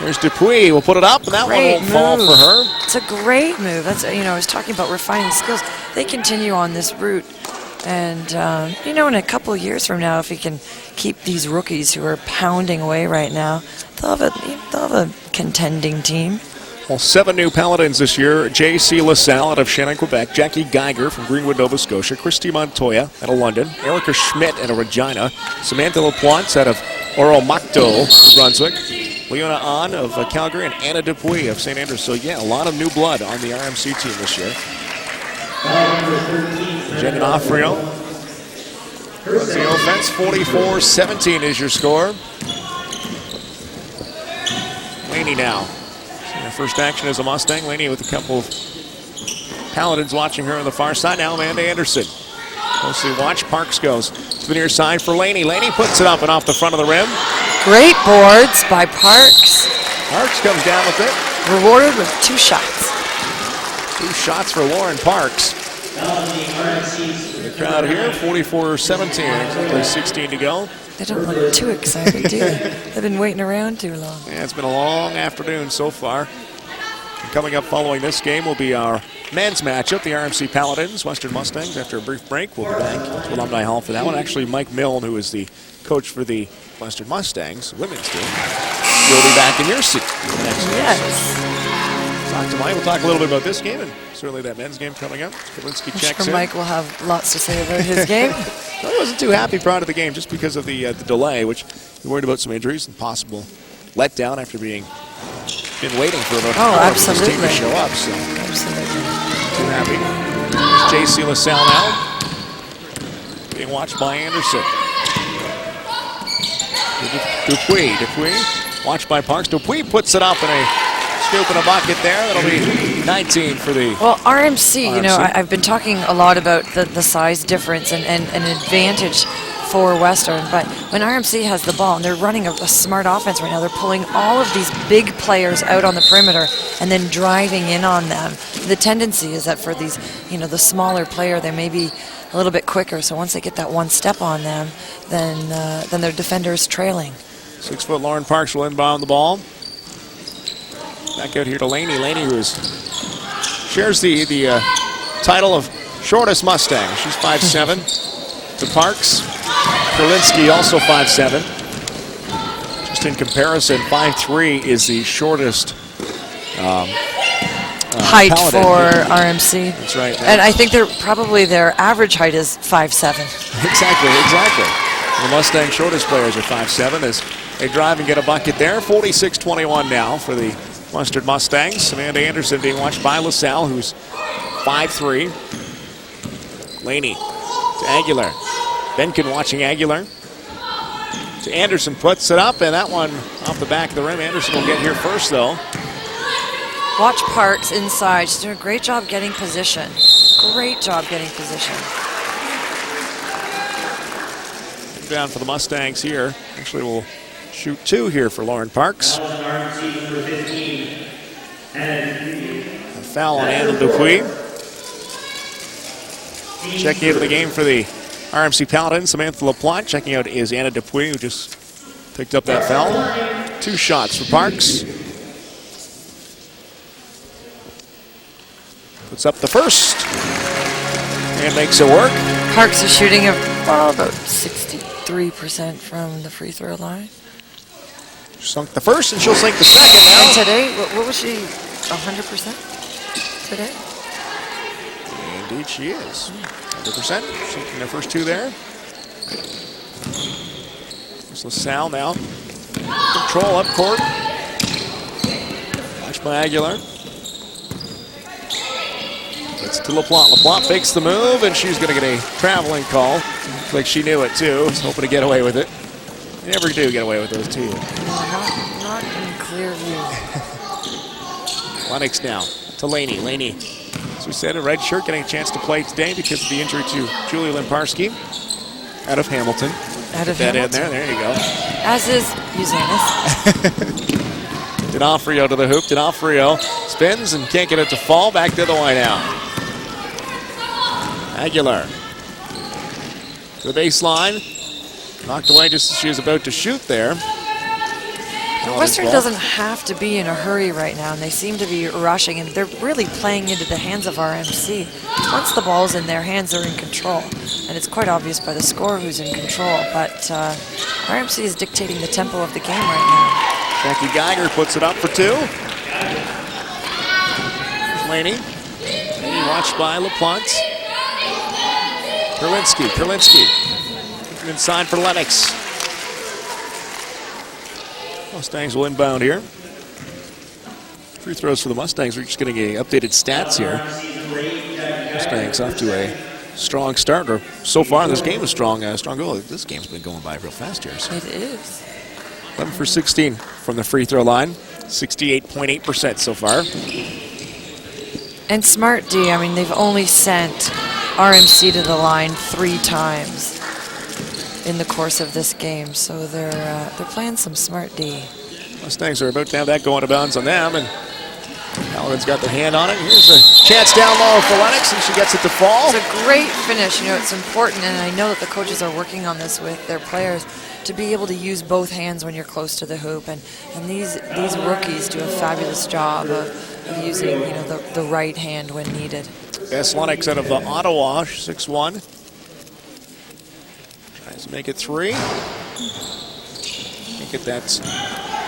There's Dupuis. Will put it up, and that one won't fall for her. It's a great move. That's, you know, I was talking about refining skills. They continue on this route, and you know, in a couple of years from now, if we can keep these rookies who are pounding away right now, they'll have a contending team. Well, 7 new Paladins this year. J.C. LaSalle out of Shannon, Quebec. Jackie Geiger from Greenwood, Nova Scotia. Christy Montoya out of London. Erica Schmidt out of Regina. Samantha LaPlante out of Oromakto, New Brunswick. Leona Ahn of Calgary, and Anna Dupuis of St. Andrews. So, yeah, a lot of new blood on the RMC team this year. Jen D'Onofrio runs the offense. 44-17 is your score. Laney now. Her first action as a Mustang. Laney with a couple of Paladins watching her on the far side. Now Amanda Anderson. Closely watch. Parks goes to the near side for Laney. Laney puts it up and off the front of the rim. Great boards by Parks. Parks comes down with it. Rewarded with 2 shots. 2 shots for Lauren Parks. The crowd here, 44-17, exactly 16 to go. They don't look too excited, do they? They've been waiting around too long. Yeah, it's been a long afternoon so far. And coming up following this game will be our men's matchup, the RMC Paladins, Western Mustangs. After a brief break, we'll be back to Alumni Hall for that one. Actually, Mike Milne, who is the coach for the Western Mustangs women's team, will be back in your seat next game. Yes. Talk to Mike. We'll talk a little bit about this game and certainly that men's game coming up. Kalinski checks in. Mike will have lots to say about his game. I wasn't too happy prior to the game just because of the delay, which we worried about some injuries and possible letdown after been waiting for about this team to show up. So Absolutely. Too happy. J.C. LaSalle now being watched by Anderson. Dupuis watched by Parks. Dupuis puts it up in a scoop and a bucket there. That'll be 19 for the RMC, you know, I've been talking a lot about the size difference and an advantage for Western, but when RMC has the ball and they're running a smart offense right now, they're pulling all of these big players out on the perimeter and then driving in on them. The tendency is that for these, you know, the smaller player, they may be a little bit quicker, so once they get that one step on them, then their defender is trailing. 6-foot Lauren Parks will inbound the ball. Back out here to Laney. Laney, who shares the title of shortest Mustang. She's 5'7". To Parks. Kalinski also 5'7". Just in comparison, 5'3" is the shortest height Paladin. For RMC. That's right. And I think their average height is 5'7". Exactly. The Mustang shortest players are 5'7" as they drive and get a bucket there. 46-21 now for the Western Mustangs. Amanda Anderson being watched by LaSalle, who's 5'3". Laney to Aguilar. Benkin watching Aguilar. To Anderson, puts it up, and that one off the back of the rim. Anderson will get here first, though. Watch Parks inside. She's doing a great job getting position. Great job getting position. down for the Mustangs here. Actually, we'll shoot 2 here for Lauren Parks. RMC number 15. A foul on Anna Dupuis. Checking into the game for the RMC Paladins, Samantha LaPlante. Checking out is Anna Dupuis, who just picked up that foul. 2 shots for Parks. Puts up the first and makes it work. Parks is shooting about 63% from the free throw line. Sunk the first and she'll sink the second now. And today, what was she, 100% today? Indeed she is. 100%. Sinking their first 2 there. There's LaSalle now. Control up court. Watch by Aguilar. It's to LaPlante. LaPlante fakes the move, and she's going to get a traveling call. Looks like she knew it, too. Was hoping to get away with it. You never do get away with those, too. Not in clear view. Lennox now to Laney. Laney, as we said, a red shirt, getting a chance to play today because of the injury to Julie Limparski out of Hamilton. Out of Get that Hamilton. in there. There you go. As is Uzanis. D'Onofrio to the hoop. D'Onofrio spins and can't get it to fall. Back to the line out. Aguilar to the baseline. Knocked away just as she was about to shoot there. Western doesn't have to be in a hurry right now, and they seem to be rushing, and they're really playing into the hands of RMC. Once the ball's in their hands, they're in control, and it's quite obvious by the score who's in control, but RMC is dictating the tempo of the game right now. Jackie Geiger puts it up for 2. Laney. Laney watched by LaPlante. Kurlinski. Inside for Lennox. Mustangs will inbound here. Free throws for the Mustangs. We're just getting updated stats here. Mustangs off to a strong start. Or so far, this game is strong. Strong goal. This game's been going by real fast here. So. It is. 11 for 16 from the free throw line. 68.8% so far. And Smart D, I mean, they've only sent RMC to the line 3 times in the course of this game, so they're playing some Smart D. Mustangs are about to have that going to bounds on them, and Paladin's got their hand on it. Here's a chance down low for Lennox, and she gets it to fall. It's a great finish. You know, it's important, and I know that the coaches are working on this with their players to be able to use both hands when you're close to the hoop, and these rookies do a fabulous job of using, you know, the right hand when needed. Best Lennox out of the Ottawa, 6'1". Tries to make it 3. Can't get that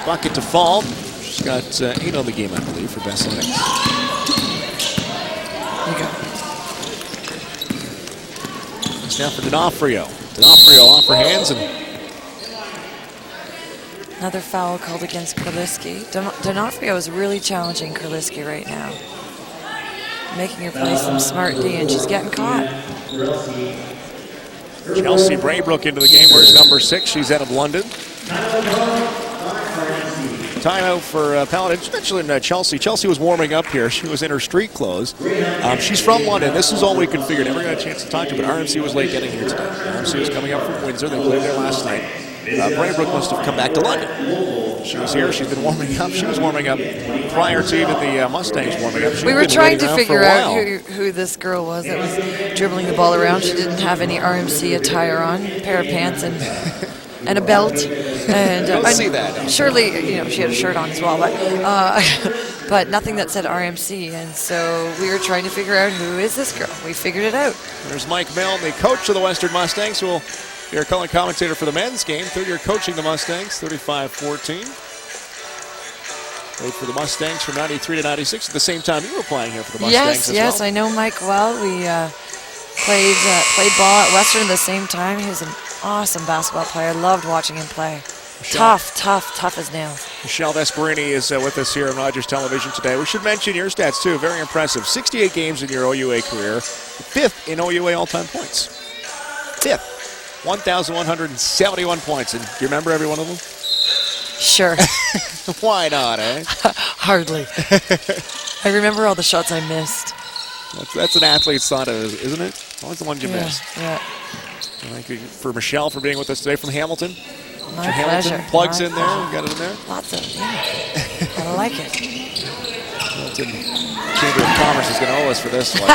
bucket to fall. She's got 8 on the game, I believe, for Best Lennox. There you go. It's now for D'Onofrio. D'Onofrio off her hands, and Another foul called against Kurlinski. D'Onofrio is really challenging Kurlinski right now, making her play some Smart D, and she's getting caught. Chelsea Braybrook into the game. Where's number 6? She's out of London. Timeout for Paladin. Just mentioned Chelsea. Chelsea was warming up here. She was in her street clothes. She's from London. This is all we could figure. Never got a chance to talk to her, but RMC was late getting here today. RMC was coming up from Windsor. They played there last night. Braybrook must have come back to London. She was here. She's been warming up. She was warming up prior to even the Mustangs warming up. We were trying to figure out who this girl was that was dribbling the ball around. She didn't have any RMC attire on, a pair of pants and a belt. And see that. Surely, you know, she had a shirt on as well, but nothing that said RMC. And so we were trying to figure out who is this girl. We figured it out. There's Mike Milne, the coach of the Western Mustangs, who will be our color commentator for the men's game. Third year coaching the Mustangs, 35-14. Played for the Mustangs from 93 to 96. At the same time, you were playing here for the Mustangs as well. Yes, I know Mike well. We played ball at Western at the same time. He was an awesome basketball player. I loved watching him play. Tough as nails. Michelle Vesperini is with us here on Rogers Television today. We should mention your stats, too. Very impressive. 68 games in your OUA career. 5th in OUA all-time points. 5th. 1,171 points. And do you remember every one of them? Sure. Why not, eh? Hardly. I remember all the shots I missed. That's an athlete's thought of, isn't it? Always the ones you miss. Yeah. Thank you for Michelle for being with us today from Hamilton. My Hamilton pleasure. plugs My in there. pleasure. We got it in there. Lots of, yeah. I like it. Hamilton Chamber of Commerce is going to owe us for this one.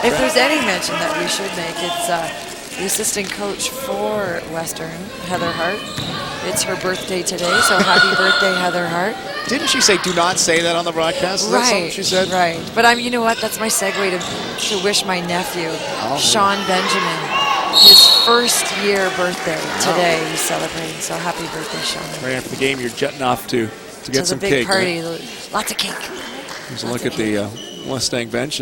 If there's any mention that we should make, it's the assistant coach for Western, Heather Hart. It's her birthday today, so happy birthday, Heather Hart. Didn't she say do not say that on the broadcast? Is that something she said? Right. But you know what? That's my segue to wish my nephew, Sean Benjamin, his first year birthday today. He's celebrating, so happy birthday, Sean. Right after the game, you're jetting off to get some big cake. Party, right? Lots of cake. Here's a look at the Mustang bench.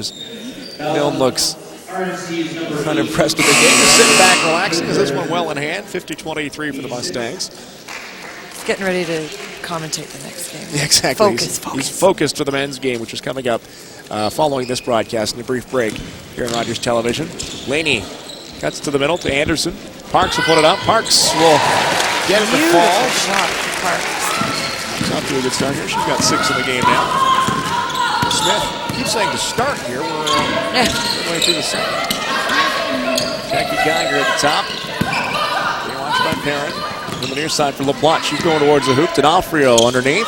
Milne looks unimpressed with the game. He's sitting back, relaxing, as this one well in hand. 50-23 for the Mustangs. He's getting ready to commentate the next game. Yeah, exactly. Focus. He's focused for the men's game, which is coming up following this broadcast in a brief break here on Rogers Television. Laney cuts to the middle to Anderson. Parks will put it up. Parks will get it to fall. Beautiful shot for Parks. She's off to a good start here. She's got 6 in the game now. Smith keeps saying to start here. We're midway through the second. Jackie Geiger at the top. Being watched by Perrin. On the near side for LaPlante. She's going towards the hoop. D'Onofrio underneath.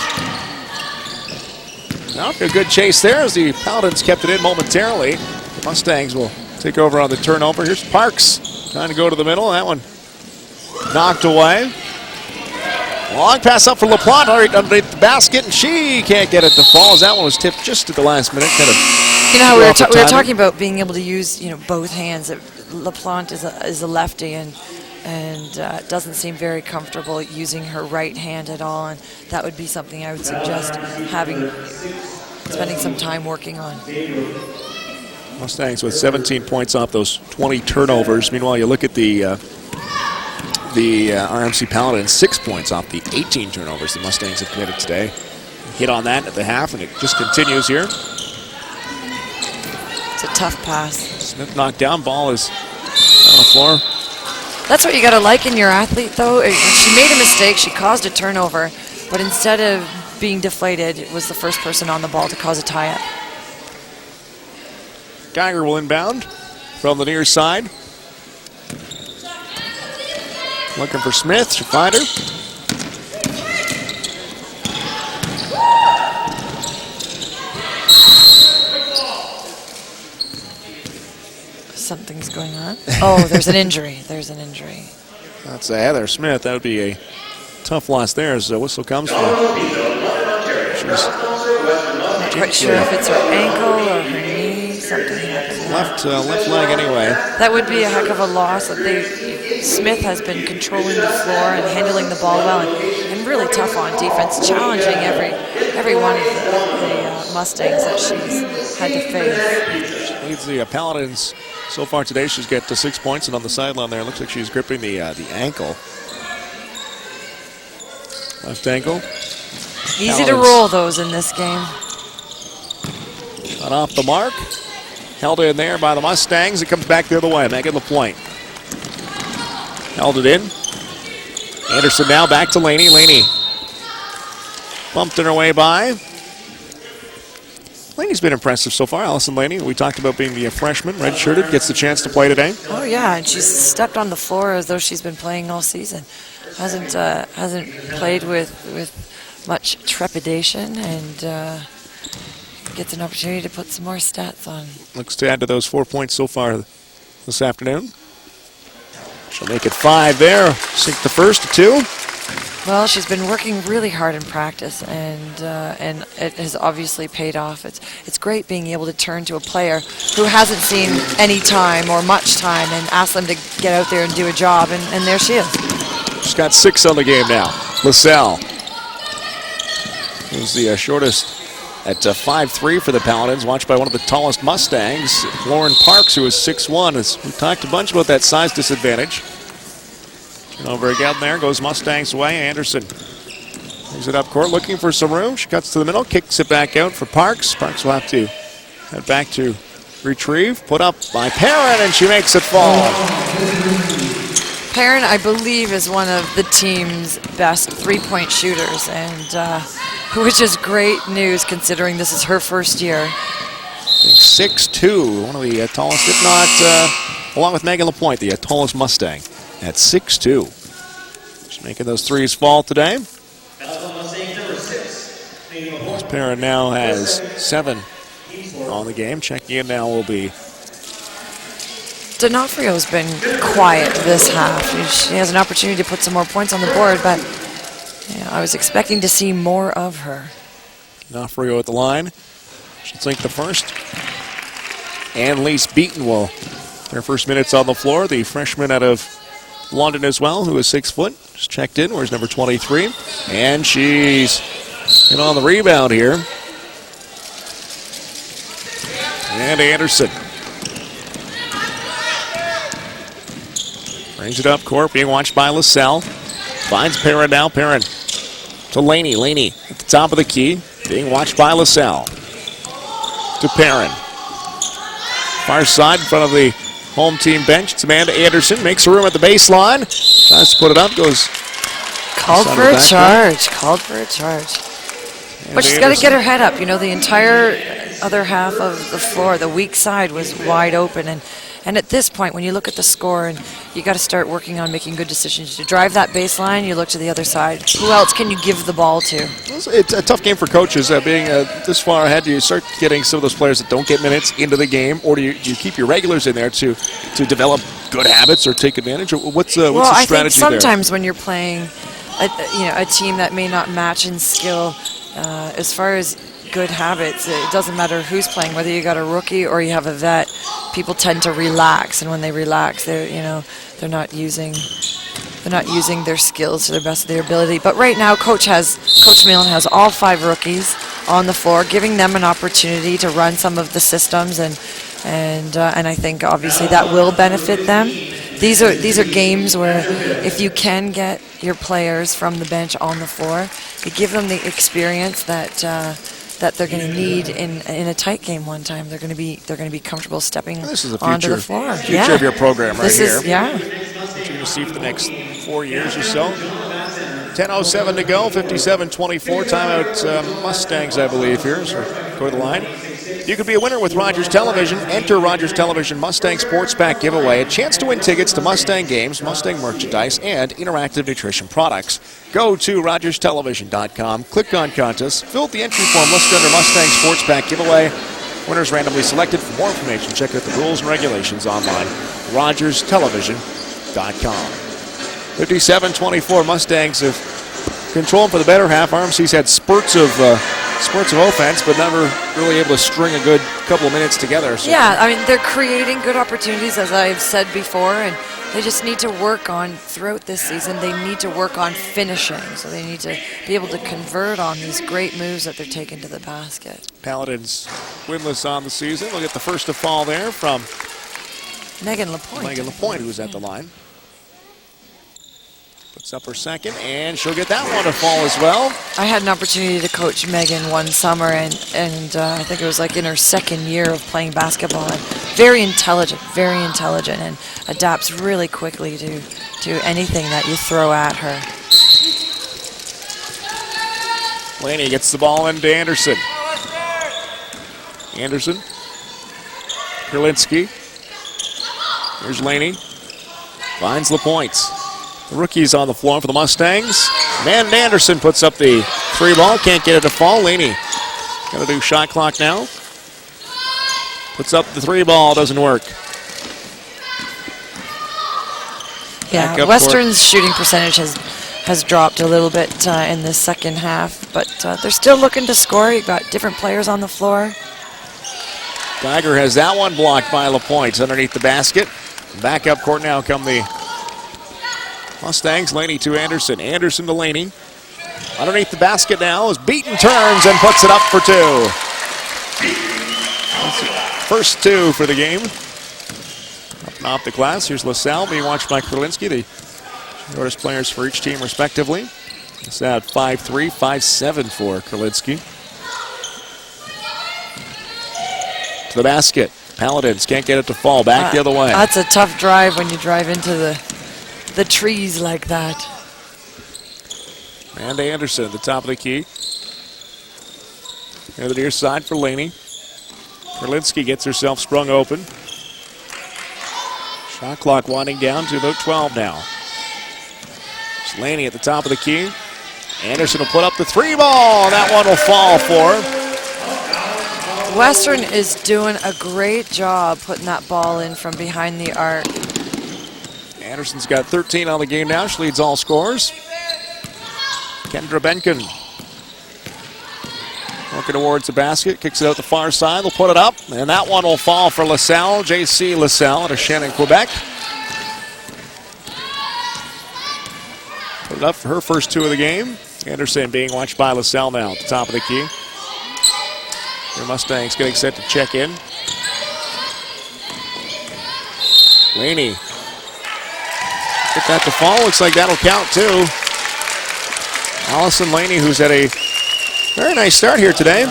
Now a good chase there as the Paladins kept it in momentarily. The Mustangs will take over on the turnover. Here's Parks trying to go to the middle. That one knocked away. Long pass up for LaPlante, all right, underneath the basket, and she can't get it to fall as that one was tipped just at the last minute. Kind of. You know, we were talking about being able to use both hands. LaPlante is a lefty and doesn't seem very comfortable using her right hand at all, and that would be something I would suggest spending some time working on. Mustangs with 17 points off those 20 turnovers. Meanwhile, you look at the RMC Paladins, 6 points off the 18 turnovers the Mustangs have committed today. Hit on that at the half, and it just continues here. It's a tough pass. Smith knocked down, ball is on the floor. That's what you got to like in your athlete, though. She made a mistake, she caused a turnover, but instead of being deflated, it was the first person on the ball to cause a tie-up. Geiger will inbound from the near side. Looking for Smith, she'll find her. Something's going on. Oh, there's an injury. There's an injury. That's Heather Smith. That would be a tough loss there as the whistle comes for. She's Not quite sure if it's her ankle or her knee. Something happened. left leg anyway. That would be a heck of a loss. Smith has been controlling the floor and handling the ball well and really tough on defense, challenging every one of the Mustangs that she's had to face. She leads the Paladins so far today. She's got 6 points, and on the sideline there, it looks like she's gripping the ankle. Left ankle. Easy to roll those in this game. Not off the mark. Held in there by the Mustangs. It comes back the other way. Megan LaPointe. Held it in. Anderson now back to Laney. Laney bumped in her way by. Laney's been impressive so far. Allison Laney, we talked about being the freshman, redshirted, gets the chance to play today. Oh yeah, and she's stepped on the floor as though she's been playing all season. Hasn't played with much trepidation and gets an opportunity to put some more stats on. Looks to add to those 4 points so far this afternoon. She'll make it 5 there. Sink the first to 2. Well, she's been working really hard in practice, and it has obviously paid off. It's great being able to turn to a player who hasn't seen any time or much time and ask them to get out there and do a job, and there she is. She's got 6 on the game now. LaSalle is the shortest at 5'3" for the Paladins, watched by one of the tallest Mustangs, Lauren Parks, who is 6'1". As we talked a bunch about that size disadvantage. Over again there goes Mustangs away. Anderson brings it up court, looking for some room. She cuts to the middle, kicks it back out for Parks. Parks will have to head back to retrieve. Put up by Perrin, and she makes it fall. Perrin, I believe, is one of the team's best three-point shooters, and which is great news considering this is her first year. 6'2", one of the tallest, if not along with Megan Lapointe, the tallest Mustang, at 6'2". She's making those threes fall today. This Perrin now has 7 on the game. Checking in now will be D'Onofrio's been quiet this half. She has an opportunity to put some more points on the board, but I was expecting to see more of her. D'Onofrio at the line. She'll sink the first. Annalise Beaton will their first minutes on the floor. The freshman out of London as well, who is 6 foot. Just checked in. Where's number 23? And she's in on the rebound here. And Anderson brings it up court, being watched by LaSalle. Finds Perrin now. Perrin to Laney. Laney at the top of the key, being watched by LaSalle. To Perrin. Far side in front of the home team bench. It's Amanda Anderson. Makes a room at the baseline. Tries to put it up. Goes. Called for a charge. Called for a charge. But she's got to get her head up. You know, the entire other half of the floor, the weak side, was wide open. And at this point, when you look at the score, and you got to start working on making good decisions. To drive that baseline, you look to the other side. Who else can you give the ball to? It's a tough game for coaches being this far ahead. Do you start getting some of those players that don't get minutes into the game, or do you keep your regulars in there to develop good habits or take advantage? What's the strategy there? I think sometimes when you're playing a team that may not match in skill, as far as good habits, it doesn't matter who's playing, whether you got a rookie or you have a vet. People tend to relax, and when they relax, they're not using their skills to the best of their ability. But right now, Coach Millen has all 5 rookies on the floor, giving them an opportunity to run some of the systems, and I think obviously that will benefit them. These are games where if you can get your players from the bench on the floor, you give them the experience that they're going to need in a tight game one time. They're going to be comfortable stepping onto the floor. Future of your program right here. What you're going to see for the next 4 years or so. 10:07 to go. 57-24. Timeout Mustangs, I believe here. So go to the line. You could be a winner with Rogers Television. Enter Rogers Television Mustang Sports Pack giveaway. A chance to win tickets to Mustang games, Mustang merchandise, and interactive nutrition products. Go to RogersTelevision.com, click on contest, fill out the entry form listed under Mustang Sports Pack giveaway. Winners randomly selected. For more information, check out the rules and regulations online. RogersTelevision.com. 57-24. Mustangs have controlled for the better half. RMC's had spurts of offense, but never really able to string a good couple of minutes together. So. Yeah, I mean, they're creating good opportunities, as I've said before, and they just need to work on, throughout this season, they need to work on finishing. So they need to be able to convert on these great moves that they're taking to the basket. Paladins winless on the season. We'll get the first to fall there from Megan Lapointe, who was at the line. Puts up her second, and she'll get that one to fall as well. I had an opportunity to coach Megan one summer, and I think it was like in her second year of playing basketball. And very intelligent, and adapts really quickly to anything that you throw at her. Laney gets the ball into Anderson. Anderson. Kurlinski. Here's Laney. Finds Lapointe. The rookies on the floor for the Mustangs. And Anderson puts up the 3 ball. Can't get it to fall. Laney got to do shot clock now. Puts up the 3 ball. Doesn't work. Yeah, Western's shooting percentage has dropped a little bit in the second half, but they're still looking to score. You've got different players on the floor. Geiger has that one blocked by Lapointe underneath the basket. Back up court now come the Mustangs. Laney to Anderson. Anderson to Laney. Underneath the basket now as Beaton turns and puts it up for 2. First 2 for the game. Up and off the glass. Here's LaSalle being watched by Kurlinski, the shortest players for each team respectively. It's at 5'3", 5'7" for Kurlinski. To the basket. Paladins can't get it to fall. Back the other way. That's a tough drive when you drive into the trees like that. And Anderson at the top of the key. Near the near side for Laney. Kurlinski gets herself sprung open. Shot clock winding down to about 12 now. It's Laney at the top of the key. Anderson will put up the 3 ball. That one will fall for her. Western is doing a great job putting that ball in from behind the arc. Anderson's got 13 on the game now. She leads all scorers. Kendra Benkin working towards the basket. Kicks it out the far side. They'll put it up. And that one will fall for LaSalle. J.C. LaSalle out of Shannon, Quebec. Put it up for her first 2 of the game. Anderson being watched by LaSalle now at the top of the key. Your Mustangs getting set to check in. Laney. Get that to fall. Looks like that'll count too. Allison Laney, who's had a very nice start here today.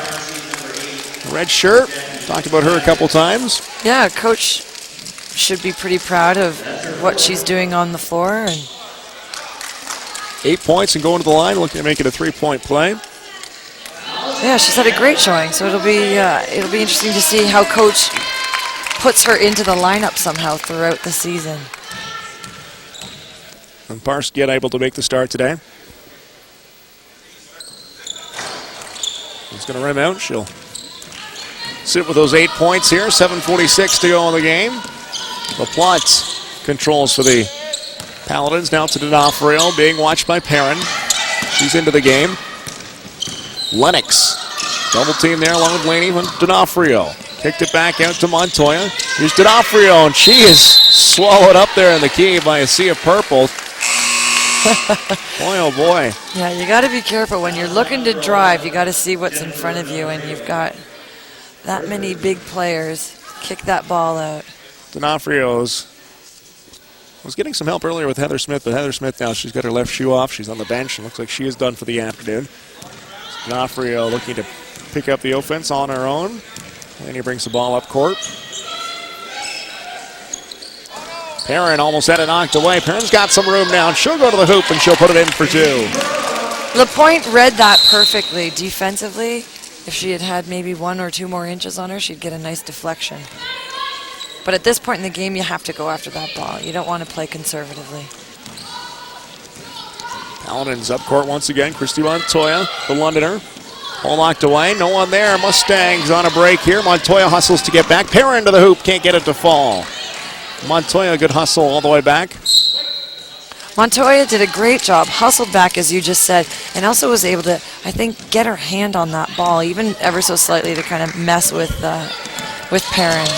Red shirt. Talked about her a couple times. Yeah, coach should be pretty proud of what she's doing on the floor. And 8 points and going to the line, looking to make it a 3-point play. yeah, she's had a great showing. So it'll be interesting to see how coach puts her into the lineup somehow throughout the season. And Parsk yet able to make the start today. She's going to rim out. She'll sit with those 8 points here. 7:46 to go in the game. LaPlante controls for the Paladins. Now to D'Onofrio, being watched by Perrin. She's into the game. Lennox, double team there along with Laney and D'Onofrio. Kicked it back out to Montoya. Here's D'Onofrio, and she is swallowed up there in the key by a sea of purple. Boy, oh boy. Yeah, you got to be careful when you're looking to drive. You got to see what's in front of you, and you've got that many big players. Kick that ball out. D'Onofrio's was getting some help earlier with Heather Smith, but Heather Smith now, she's got her left shoe off. She's on the bench, and looks like she is done for the afternoon. D'Onofrio looking to pick up the offense on her own. And he brings the ball up court. Perrin almost had it knocked away. Perrin's got some room now, and she'll go to the hoop, and she'll put it in for 2. LaPointe read that perfectly defensively. If she had had maybe 1 or 2 more inches on her, she'd get a nice deflection. But at this point in the game, you have to go after that ball. You don't want to play conservatively. Paladins up court once again. Christy Montoya, the Londoner. All locked away. No one there. Mustangs on a break here. Montoya hustles to get back. Perrin to the hoop. Can't get it to fall. Montoya, good hustle all the way back. Montoya did a great job, hustled back, as you just said, and also was able to, I think, get her hand on that ball, even ever so slightly, to kind of mess with Perrin.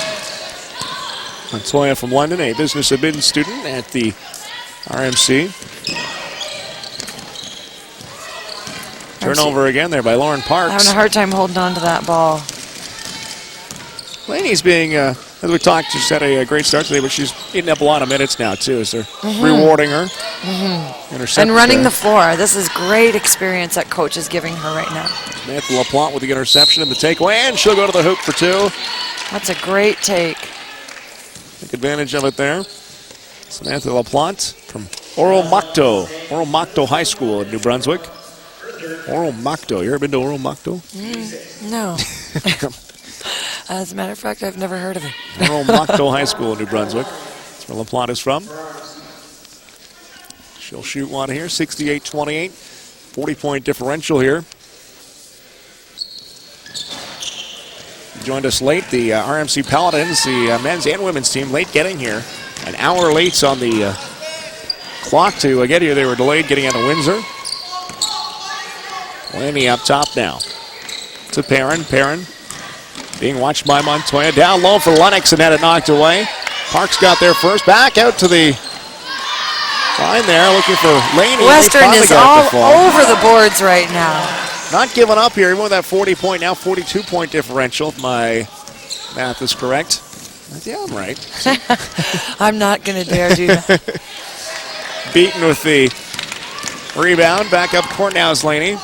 Montoya from London, a business admin student at the RMC. Turnover again there by Lauren Parks. Having a hard time holding on to that ball. Laney's being, as we talked, just had a great start today, but she's eating up a lot of minutes now, too, as they're rewarding her. And running the floor. This is great experience that coach is giving her right now. Samantha LaPlante with the interception and the takeaway, and she'll go to the hoop for 2. That's a great take. Take advantage of it there. Samantha LaPlante from Oro-Macto High School in New Brunswick. Oro-Macto. You ever been to Oro-Macto? No. As a matter of fact, I've never heard of it. Oro-Macto High School in New Brunswick. That's where LaPlante is from. She'll shoot one here, 68-28. 40-point differential here. Joined us late, the RMC Paladins, the men's and women's team, late getting here. An hour late on the clock to get here. They were delayed getting out of Windsor. Laney up top now to Perrin. Perrin being watched by Montoya. Down low for Lennox and had it knocked away. Parks got there first. Back out to the line there, looking for Laney. Western is all over the boards right now. Not giving up here, even with that 40-point, now 42-point differential, if my math is correct. Yeah, I'm right. I'm not going to dare do that. Beaten with the rebound. Back up court now is Laney.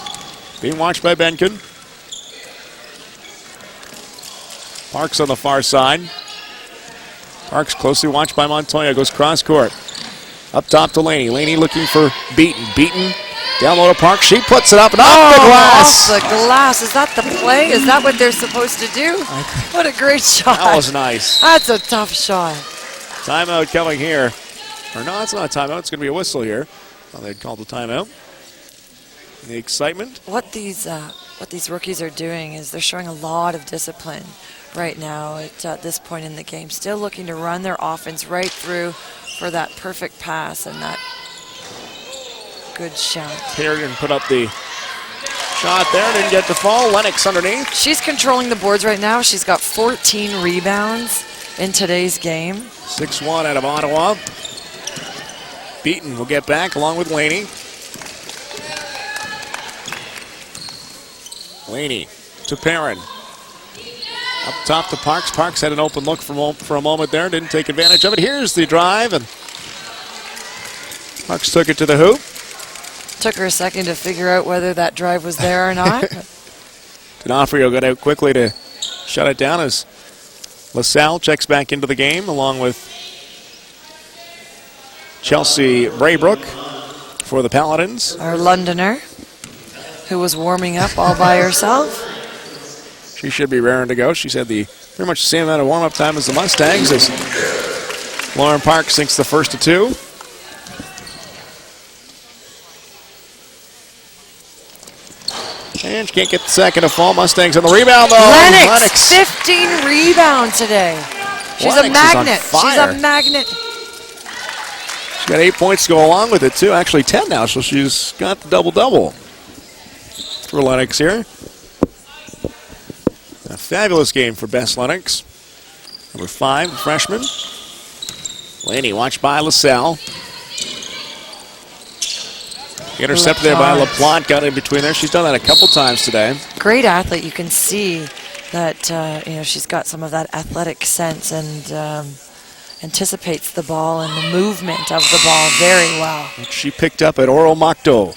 Being watched by Benkin. Parks on the far side. Parks closely watched by Montoya. Goes cross court. Up top to Laney. Laney looking for Beaton. Beaton down low to Parks. She puts it up and off the glass. Off the glass. Is that the play? Is that what they're supposed to do? What a great shot. That was nice. That's a tough shot. Timeout coming here. Or no, it's not a timeout. It's going to be a whistle here. Well, they'd called the timeout. The excitement. What these rookies are doing is they're showing a lot of discipline right now at this point in the game. Still looking to run their offense right through for that perfect pass and that good shot. Harrigan put up the shot there. Didn't get the fall. Lennox underneath. She's controlling the boards right now. She's got 14 rebounds in today's game. 6-1 out of Ottawa. Beaton will get back along with Laney. Laney to Perrin. Up top to Parks. Parks had an open look for a moment there. Didn't take advantage of it. Here's the drive, and Parks took it to the hoop. Took her a second to figure out whether that drive was there or not. D'Onofrio got out quickly to shut it down as LaSalle checks back into the game along with Chelsea Braybrook for the Paladins. Our Londoner, who was warming up all by herself. She should be raring to go. She's had pretty much the same amount of warm-up time as the Mustangs as Lauren Parks sinks the first of two. And she can't get the second to fall. Mustangs on the rebound, though. Lennox, 15 rebounds today. She's Lennox a magnet. is on She's fire. a magnet. She's got 8 points to go along with it, too. Actually 10 now, so she's got the double-double for Lennox here. A fabulous game for Bess Lennox. Number 5, the freshman. Laney watched by LaSalle. Intercepted there by LaPlante, got in between there. She's done that a couple times today. Great athlete. You can see that she's got some of that athletic sense and anticipates the ball and the movement of the ball very well. She picked up at Oromocto. I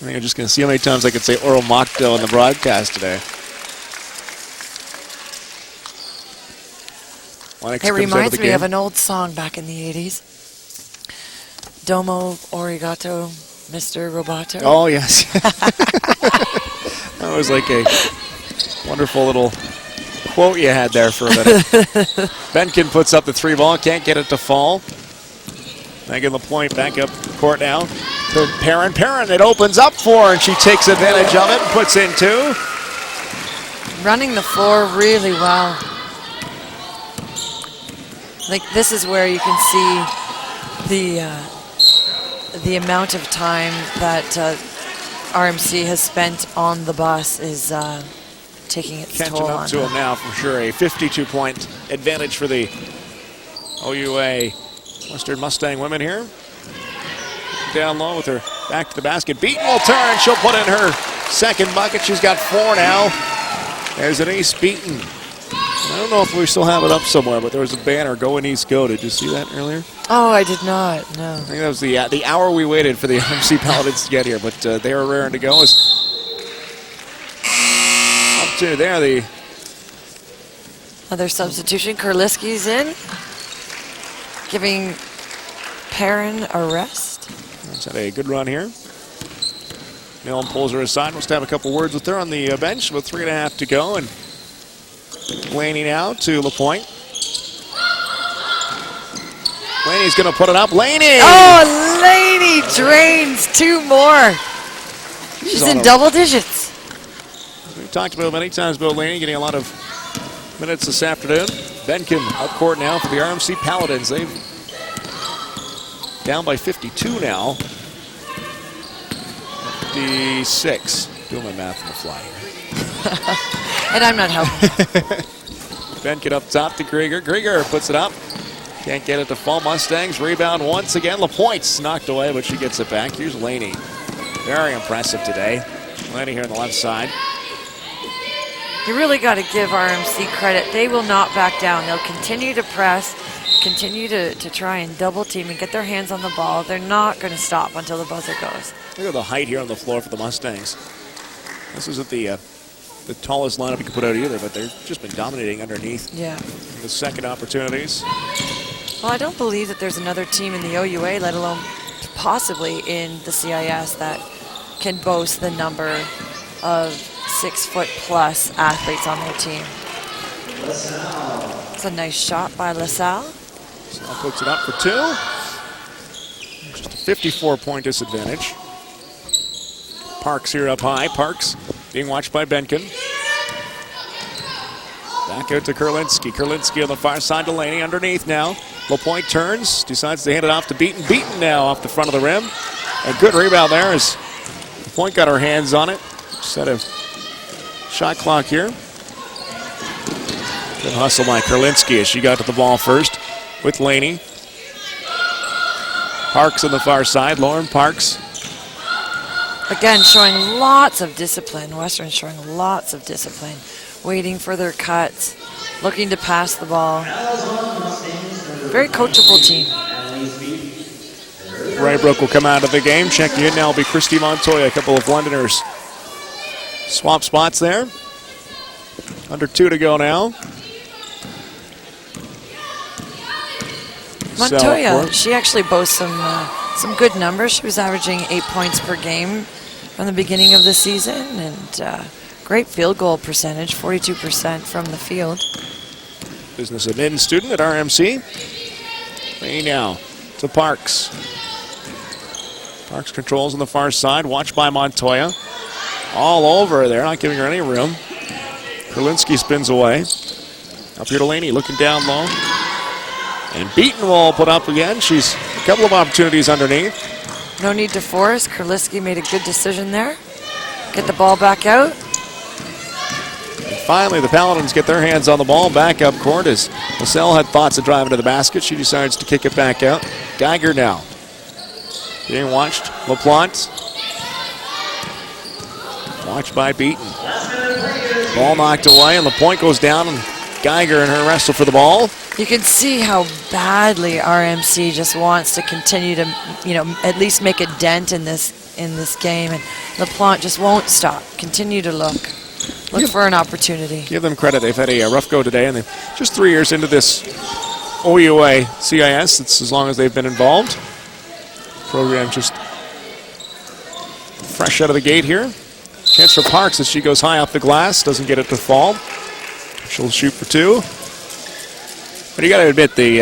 think I'm just going to see how many times I can say Oromocto in the broadcast today. Lennox It comes over reminds the me game. of an old song back in the 80s. Domo Origato, Mr. Roboto. Oh, yes. That was like a wonderful little quote you had there for a minute. Benkin puts up the 3 ball, can't get it to fall. Megan LaPointe back up court now to Perrin. Perrin, it opens up for her, and she takes advantage of it and puts in 2. Running the floor really well. Like, this is where you can see the amount of time that RMC has spent on the bus is taking its Catching toll up on to them. him now for sure. A 52-point advantage for the OUA Western Mustang women here. Down low with her back to the basket. Beaton will turn. She'll put in her second bucket. She's got 4 now. There's an ace Beaton. I don't know if we still have it up somewhere, but there was a banner, Go and East Go. Did you see that earlier? Oh, I did not, no. I think that was the hour we waited for the RMC Paladins to get here, but they were raring to go. Up to there, the Another substitution. Kurliski's in, giving Perrin a rest. She's had a good run here. Millen pulls her aside. Wants to have a couple words with her on the bench with 3.5 to go. And Laney now to LaPointe. Laney's going to put it up. Laney! Oh, Laney drains 2 more. She's in double digits. We've talked about many times about Laney getting a lot of minutes this afternoon. Benkin up court now for the RMC Paladins. They've down by 52 now. 56. Doing my math on the fly here. And I'm not helping. Benkin up top to Grieger. Grieger puts it up. Can't get it to fall. Mustangs rebound once again. LaPointe's knocked away, but she gets it back. Here's Laney. Very impressive today. Laney here on the left side. You really got to give RMC credit. They will not back down. They'll continue to press, continue to try and double team and get their hands on the ball. They're not going to stop until the buzzer goes. Look at the height here on the floor for the Mustangs. This isn't the tallest lineup you could put out either, but they've just been dominating underneath. Yeah. The second opportunities. Well, I don't believe that there's another team in the OUA, let alone possibly in the CIS, that can boast the number of 6-foot-plus athletes on their team. It's a nice shot by LaSalle. Now puts it up for 2. Just a 54-point disadvantage. Parks here up high. Parks being watched by Benkin. Back out to Kurlinski. Kurlinski on the far side to Laney. Underneath now. LaPointe turns. Decides to hand it off to Beaton. Beaton now off the front of the rim. A good rebound there as LaPointe got her hands on it. Set a shot clock here. Good hustle by Kurlinski as she got to the ball first with Laney. Parks on the far side. Lauren Parks. Again, showing lots of discipline. Western showing lots of discipline. Waiting for their cuts. Looking to pass the ball. Very coachable team. Rybrook will come out of the game. Checking in now will be Christy Montoya. A couple of Londoners swap spots there. Under 2 to go now. Montoya, she actually boasts some good numbers. She was averaging 8 points per game from the beginning of the season, and great field goal percentage, 42% from the field. Business admin student at RMC. Hey now to Parks. Parks controls on the far side, watched by Montoya. All over there, not giving her any room. Kurlinski spins away. Up here to Laney, looking down low. And Beaton will put up again. She's a couple of opportunities underneath. No need to force. Kurlinski made a good decision there. Get the ball back out. And finally, the Paladins get their hands on the ball back up court as LaSalle had thoughts of driving to the basket. She decides to kick it back out. Geiger now being watched. LaPlante. Watched by Beaton. Ball knocked away, and LaPointe goes down, and Geiger and her wrestle for the ball. You can see how badly RMC just wants to continue to, at least make a dent in this game, and LaPlante just won't stop. Continue to look for an opportunity. Give them credit. They've had a rough go today, and they're just 3 years into this OUA CIS. It's as long as they've been involved. Program just fresh out of the gate here. Chance for Parks as she goes high off the glass. Doesn't get it to fall. She'll shoot for 2. But you got to admit, the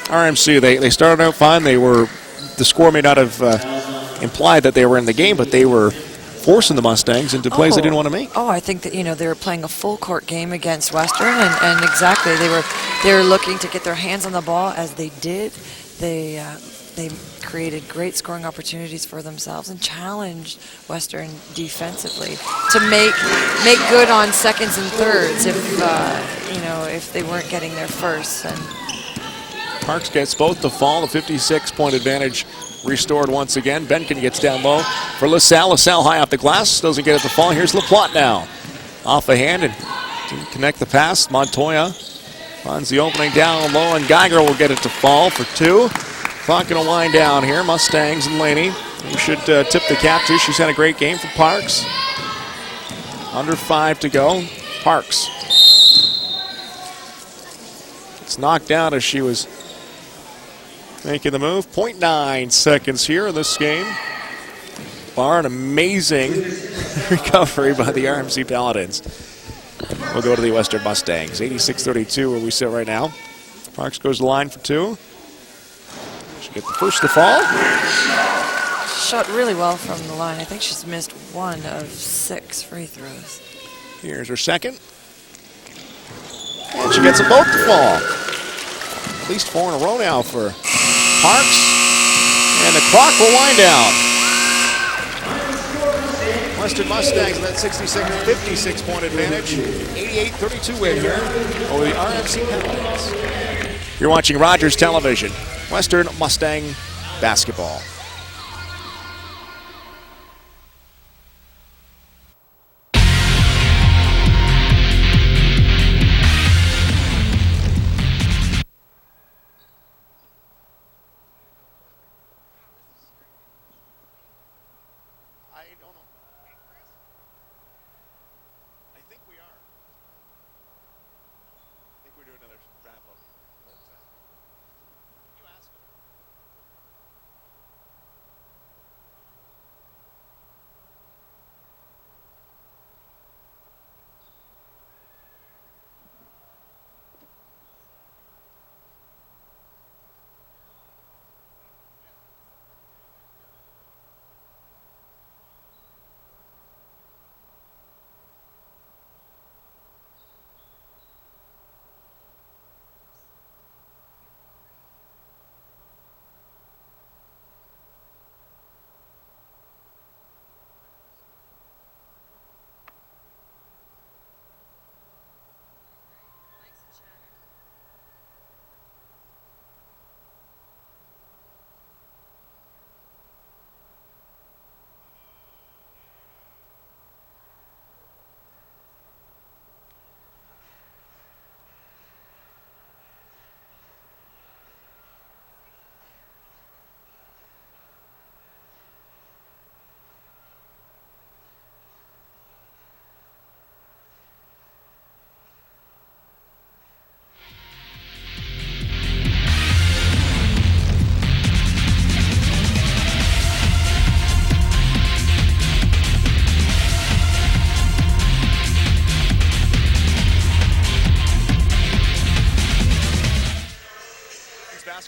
RMC, they started out fine. The score may not have implied that they were in the game, but they were forcing the Mustangs into plays they didn't want to make. Oh, I think that they were playing a full court game against Western, and exactly they were looking to get their hands on the ball as they did. They created great scoring opportunities for themselves and challenged Western defensively to make good on seconds and thirds if they weren't getting their firsts. And Parks gets both to fall. The 56-point advantage restored once again. Benkin gets down low for LaSalle. LaSalle high off the glass. Doesn't get it to fall. Here's LaPlante now. Off the hand and didn't connect the pass. Montoya finds the opening down low, and Geiger will get it to fall for 2. Clock going to wind down here. Mustangs and Laney. We should tip the cap to. She's had a great game for Parks. Under 5 to go. Parks. It's knocked down as she was making the move. 0.9 seconds here in this game. Bar an amazing recovery by the RMC Paladins. We'll go to the Western Mustangs. 86-32 where we sit right now. Parks goes to the line for 2. She gets the first to fall. Shot really well from the line. I think she's missed 1 of 6 free throws. Here's her second. And she gets them both to fall. At least 4 in a row now for Parks. And the clock will wind down. Western Mustangs with that 56-point advantage. 88-32 win here over the RMC Paladins. You're watching Rogers Television. Western Mustang basketball.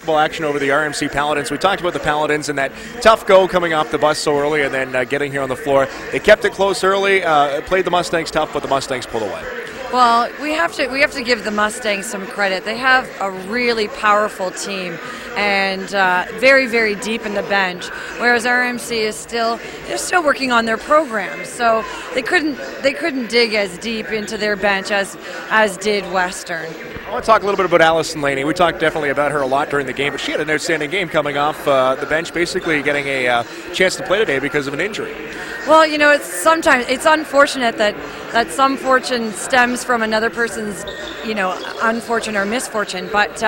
basketball action over the RMC Paladins. We talked about the Paladins and that tough go coming off the bus so early and then getting here on the floor. They kept it close early, played the Mustangs tough, but the Mustangs pulled away. Well, we have to give the Mustangs some credit. They have a really powerful team and very, very deep in the bench, whereas RMC is still working on their program. So they couldn't dig as deep into their bench as did Western. I want to talk a little bit about Allison Laney. We talked definitely about her a lot during the game, but she had an outstanding game coming off the bench, basically getting a chance to play today because of an injury. Well, it's unfortunate that some fortune stems from another person's, unfortune or misfortune. But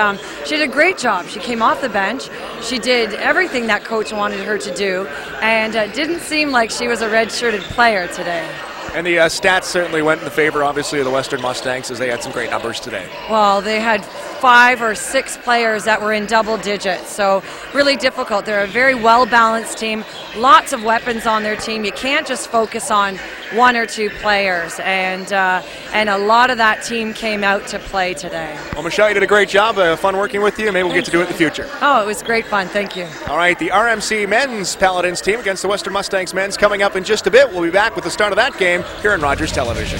she did a great job. She came off the bench. She did everything that coach wanted her to do, and didn't seem like she was a red-shirted player today. And the stats certainly went in the favor, obviously, of the Western Mustangs as they had some great numbers today. Well, they had 5 or 6 players that were in double digits, so really difficult. They're a very well-balanced team, lots of weapons on their team. You can't just focus on 1 or 2 players, and a lot of that team came out to play today. Well, Michelle, you did a great job. Fun working with you. Maybe we'll get to do it in the future. Oh, it was great fun. Thank you. All right, the RMC men's Paladins team against the Western Mustangs men's coming up in just a bit. We'll be back with the start of that game here on Rogers Television.